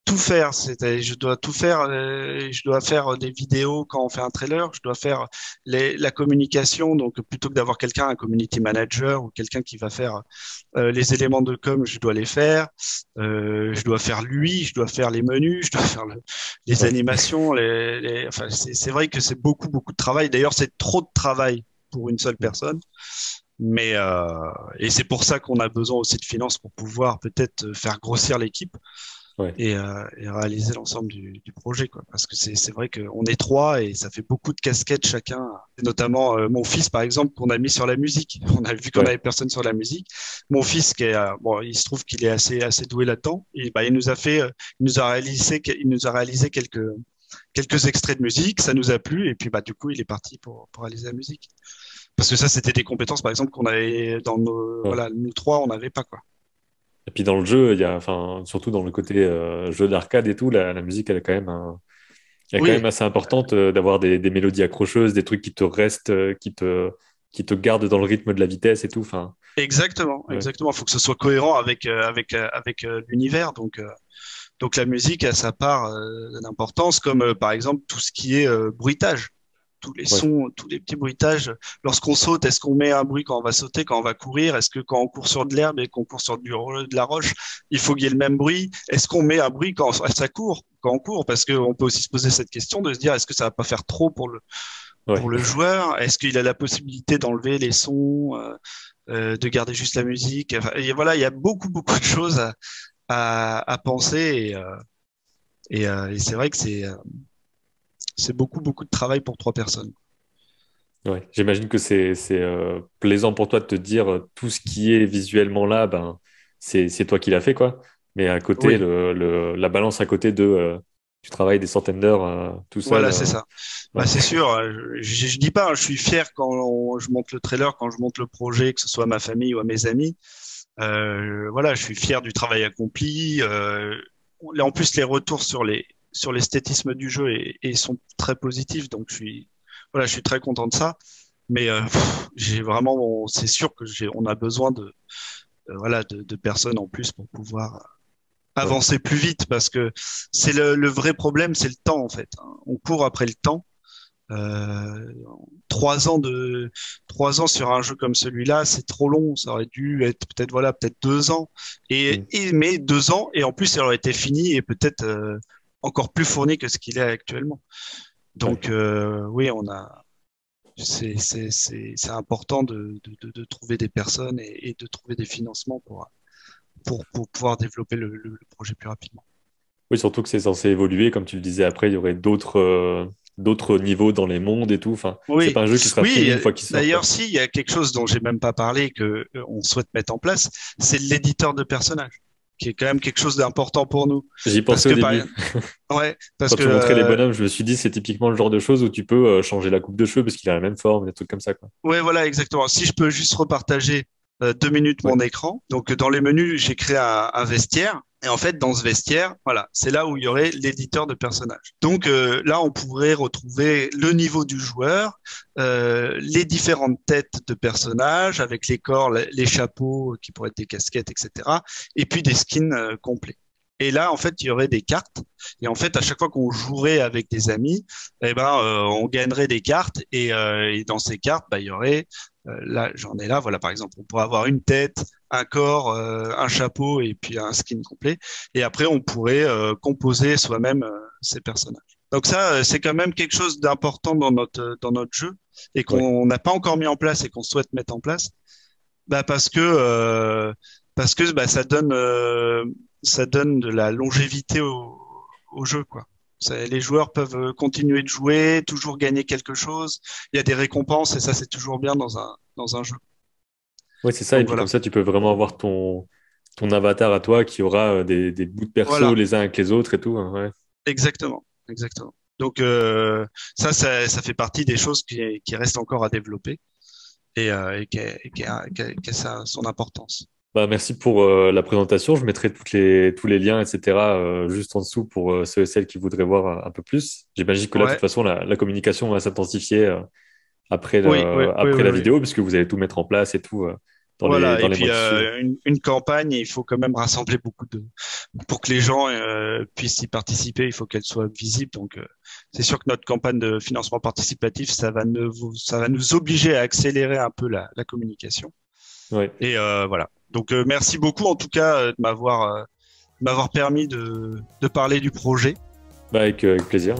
Speaker 2: tout faire. C'est-à-dire, je dois tout faire. Je dois faire des vidéos quand on fait un trailer. Je dois faire la communication. Donc, plutôt que d'avoir quelqu'un, un community manager ou quelqu'un qui va faire les éléments de com, je dois les faire. Je dois faire lui. Je dois faire les menus. Je dois faire les
Speaker 1: Ouais.
Speaker 2: animations. Enfin, c'est vrai que c'est beaucoup, beaucoup de travail. D'ailleurs, c'est trop de travail pour une seule
Speaker 1: Mhm.
Speaker 2: personne. Mais et c'est pour ça qu'on a besoin aussi de finances pour pouvoir peut-être faire grossir l'équipe
Speaker 1: Ouais.
Speaker 2: et réaliser l'ensemble du projet, quoi. Parce que c'est vrai qu'on est trois et ça fait beaucoup de casquettes chacun. Et notamment mon fils, par exemple, qu'on a mis sur la musique. On a vu qu'on
Speaker 1: Ouais.
Speaker 2: avait personne sur la musique. Mon fils, qui est bon, il se trouve qu'il est assez doué là-dedans. Et bah, il nous a réalisé quelques extraits de musique. Ça nous a plu et puis bah du coup, il est parti pour réaliser la musique. Parce que ça, c'était des compétences, par exemple, qu'on avait dans
Speaker 1: Ouais.
Speaker 2: voilà, nous trois, on n'avait pas, quoi.
Speaker 1: Et puis dans le jeu, il y a, enfin, surtout dans le côté jeu d'arcade et tout, la musique, elle est quand même, elle est quand
Speaker 2: Oui,
Speaker 1: même assez importante d'avoir des mélodies accrocheuses, des trucs qui te restent, qui te gardent dans le rythme de la vitesse et tout. Enfin,
Speaker 2: exactement,
Speaker 1: ouais.
Speaker 2: exactement. Il faut que ce soit cohérent avec l'univers. Donc la musique a sa part d'importance, comme par exemple tout ce qui est bruitage. Tous les
Speaker 1: Ouais.
Speaker 2: sons, tous les petits bruitages. Lorsqu'on saute, est-ce qu'on met un bruit quand on va sauter, quand on va courir? Est-ce que quand on court sur de l'herbe et qu'on court sur de la roche, il faut qu'il y ait le même bruit? Est-ce qu'on met un bruit quand ça court, quand on court? Parce qu'on peut aussi se poser cette question de se dire, est-ce que ça va pas faire trop
Speaker 1: Ouais.
Speaker 2: pour le joueur? Est-ce qu'il a la possibilité d'enlever les sons, de garder juste la musique? Enfin, et voilà, il y a beaucoup, beaucoup de choses à penser et c'est vrai que c'est beaucoup, beaucoup de travail pour trois personnes.
Speaker 1: Ouais. J'imagine que c'est plaisant pour toi de te dire tout ce qui est visuellement là, ben, c'est toi qui l'as fait, quoi. Mais à côté,
Speaker 2: Oui,
Speaker 1: la balance à côté de tu travailles des centaines d'heures tout seul.
Speaker 2: voilà, c'est ça.
Speaker 1: Ouais.
Speaker 2: Bah, c'est sûr, je dis pas, hein, je suis fier quand je monte le trailer, quand je monte le projet, que ce soit à ma famille ou à mes amis. Voilà, je suis fier du travail accompli. En plus, les retours sur l'esthétisme du jeu sont très positifs, donc voilà, je suis très content de ça. Mais j'ai vraiment, c'est sûr que on a besoin voilà, de personnes en plus pour pouvoir
Speaker 1: Ouais.
Speaker 2: avancer plus vite, parce que c'est le vrai problème, c'est le temps en fait, hein. On court après le temps. Euh, 3 ans de 3 ans sur un jeu comme celui-là, c'est trop long. Ça aurait dû être peut-être voilà, peut-être 2 ans.
Speaker 1: Mm.
Speaker 2: Mais 2 ans et en plus, ça aurait été fini et peut-être encore plus fourni que ce qu'il est actuellement.
Speaker 1: Ouais.
Speaker 2: Donc oui, c'est important de trouver des personnes et de trouver des financements pour pouvoir développer le projet plus rapidement.
Speaker 1: Oui, surtout que c'est censé évoluer, comme tu le disais, après, il y aurait d'autres niveaux dans les mondes et tout. Enfin, c'est
Speaker 2: Oui,
Speaker 1: pas un jeu qui sera
Speaker 2: oui.
Speaker 1: fini une fois qu'il sort,
Speaker 2: D'ailleurs,
Speaker 1: quoi.
Speaker 2: si, il y a quelque chose dont j'ai même pas parlé que on souhaite mettre en place, c'est l'éditeur de personnages. qui est quand même quelque chose d'important pour nous.
Speaker 1: J'y
Speaker 2: Parce
Speaker 1: pensais au
Speaker 2: que
Speaker 1: début.
Speaker 2: ouais, parce
Speaker 1: Quand
Speaker 2: que
Speaker 1: tu montrais les bonhommes, je me suis dit, c'est typiquement le genre de choses où tu peux changer la coupe de cheveux parce qu'il a la même forme, des trucs comme ça, quoi.
Speaker 2: ouais, voilà, exactement. Si je peux juste repartager 2 minutes
Speaker 1: Ouais.
Speaker 2: mon écran. Donc, dans les menus, j'ai créé un vestiaire. Et en fait, dans ce vestiaire, voilà, c'est là où il y aurait l'éditeur de personnages. Donc là, on pourrait retrouver le niveau du joueur, les différentes têtes de personnages avec les corps, les chapeaux qui pourraient être des casquettes, etc. Et puis des skins complets. Et là, en fait, il y aurait des cartes. Et en fait, à chaque fois qu'on jouerait avec des amis, eh ben, on gagnerait des cartes. Et dans ces cartes, bah, il y aurait là, j'en ai là. Voilà, par exemple, on pourrait avoir une tête, un corps, un chapeau et puis un skin complet. Et après, on pourrait composer soi-même ces personnages. Donc ça, c'est quand même quelque chose d'important dans notre jeu et
Speaker 1: Ouais.
Speaker 2: qu'on n'a pas encore mis en place et qu'on souhaite mettre en place, bah parce que bah, ça donne de la longévité au jeu, quoi. Les joueurs peuvent continuer de jouer, toujours gagner quelque chose. Il y a des récompenses et ça, c'est toujours bien dans un jeu.
Speaker 1: Ouais, c'est ça. Et
Speaker 2: Donc
Speaker 1: puis comme
Speaker 2: voilà.
Speaker 1: ça, tu peux vraiment avoir ton avatar à toi qui aura des bouts de perso
Speaker 2: Voilà.
Speaker 1: les uns avec les autres et tout, hein, ouais.
Speaker 2: Exactement. Exactement. Donc ça fait partie des choses qui restent encore à développer et qui a son importance.
Speaker 1: Bah, merci pour la présentation. Je mettrai tous les liens, etc., juste en dessous pour ceux et celles qui voudraient voir un peu plus. J'imagine que là, de toute
Speaker 2: Ouais.
Speaker 1: façon, la communication va s'intensifier après,
Speaker 2: Oui, oui, oui,
Speaker 1: après
Speaker 2: oui,
Speaker 1: la
Speaker 2: oui.
Speaker 1: vidéo, puisque vous allez tout mettre en place et tout
Speaker 2: Voilà,
Speaker 1: dans
Speaker 2: et
Speaker 1: les
Speaker 2: puis
Speaker 1: mois qui suivent.
Speaker 2: une campagne, il faut quand même rassembler pour que les gens puissent y participer, il faut qu'elle soit visible. Donc c'est sûr que notre campagne de financement participatif, ça va nous obliger à accélérer un peu la communication.
Speaker 1: Ouais,
Speaker 2: Et voilà. Donc merci beaucoup en tout cas de m'avoir permis de parler du projet.
Speaker 1: bah, avec plaisir.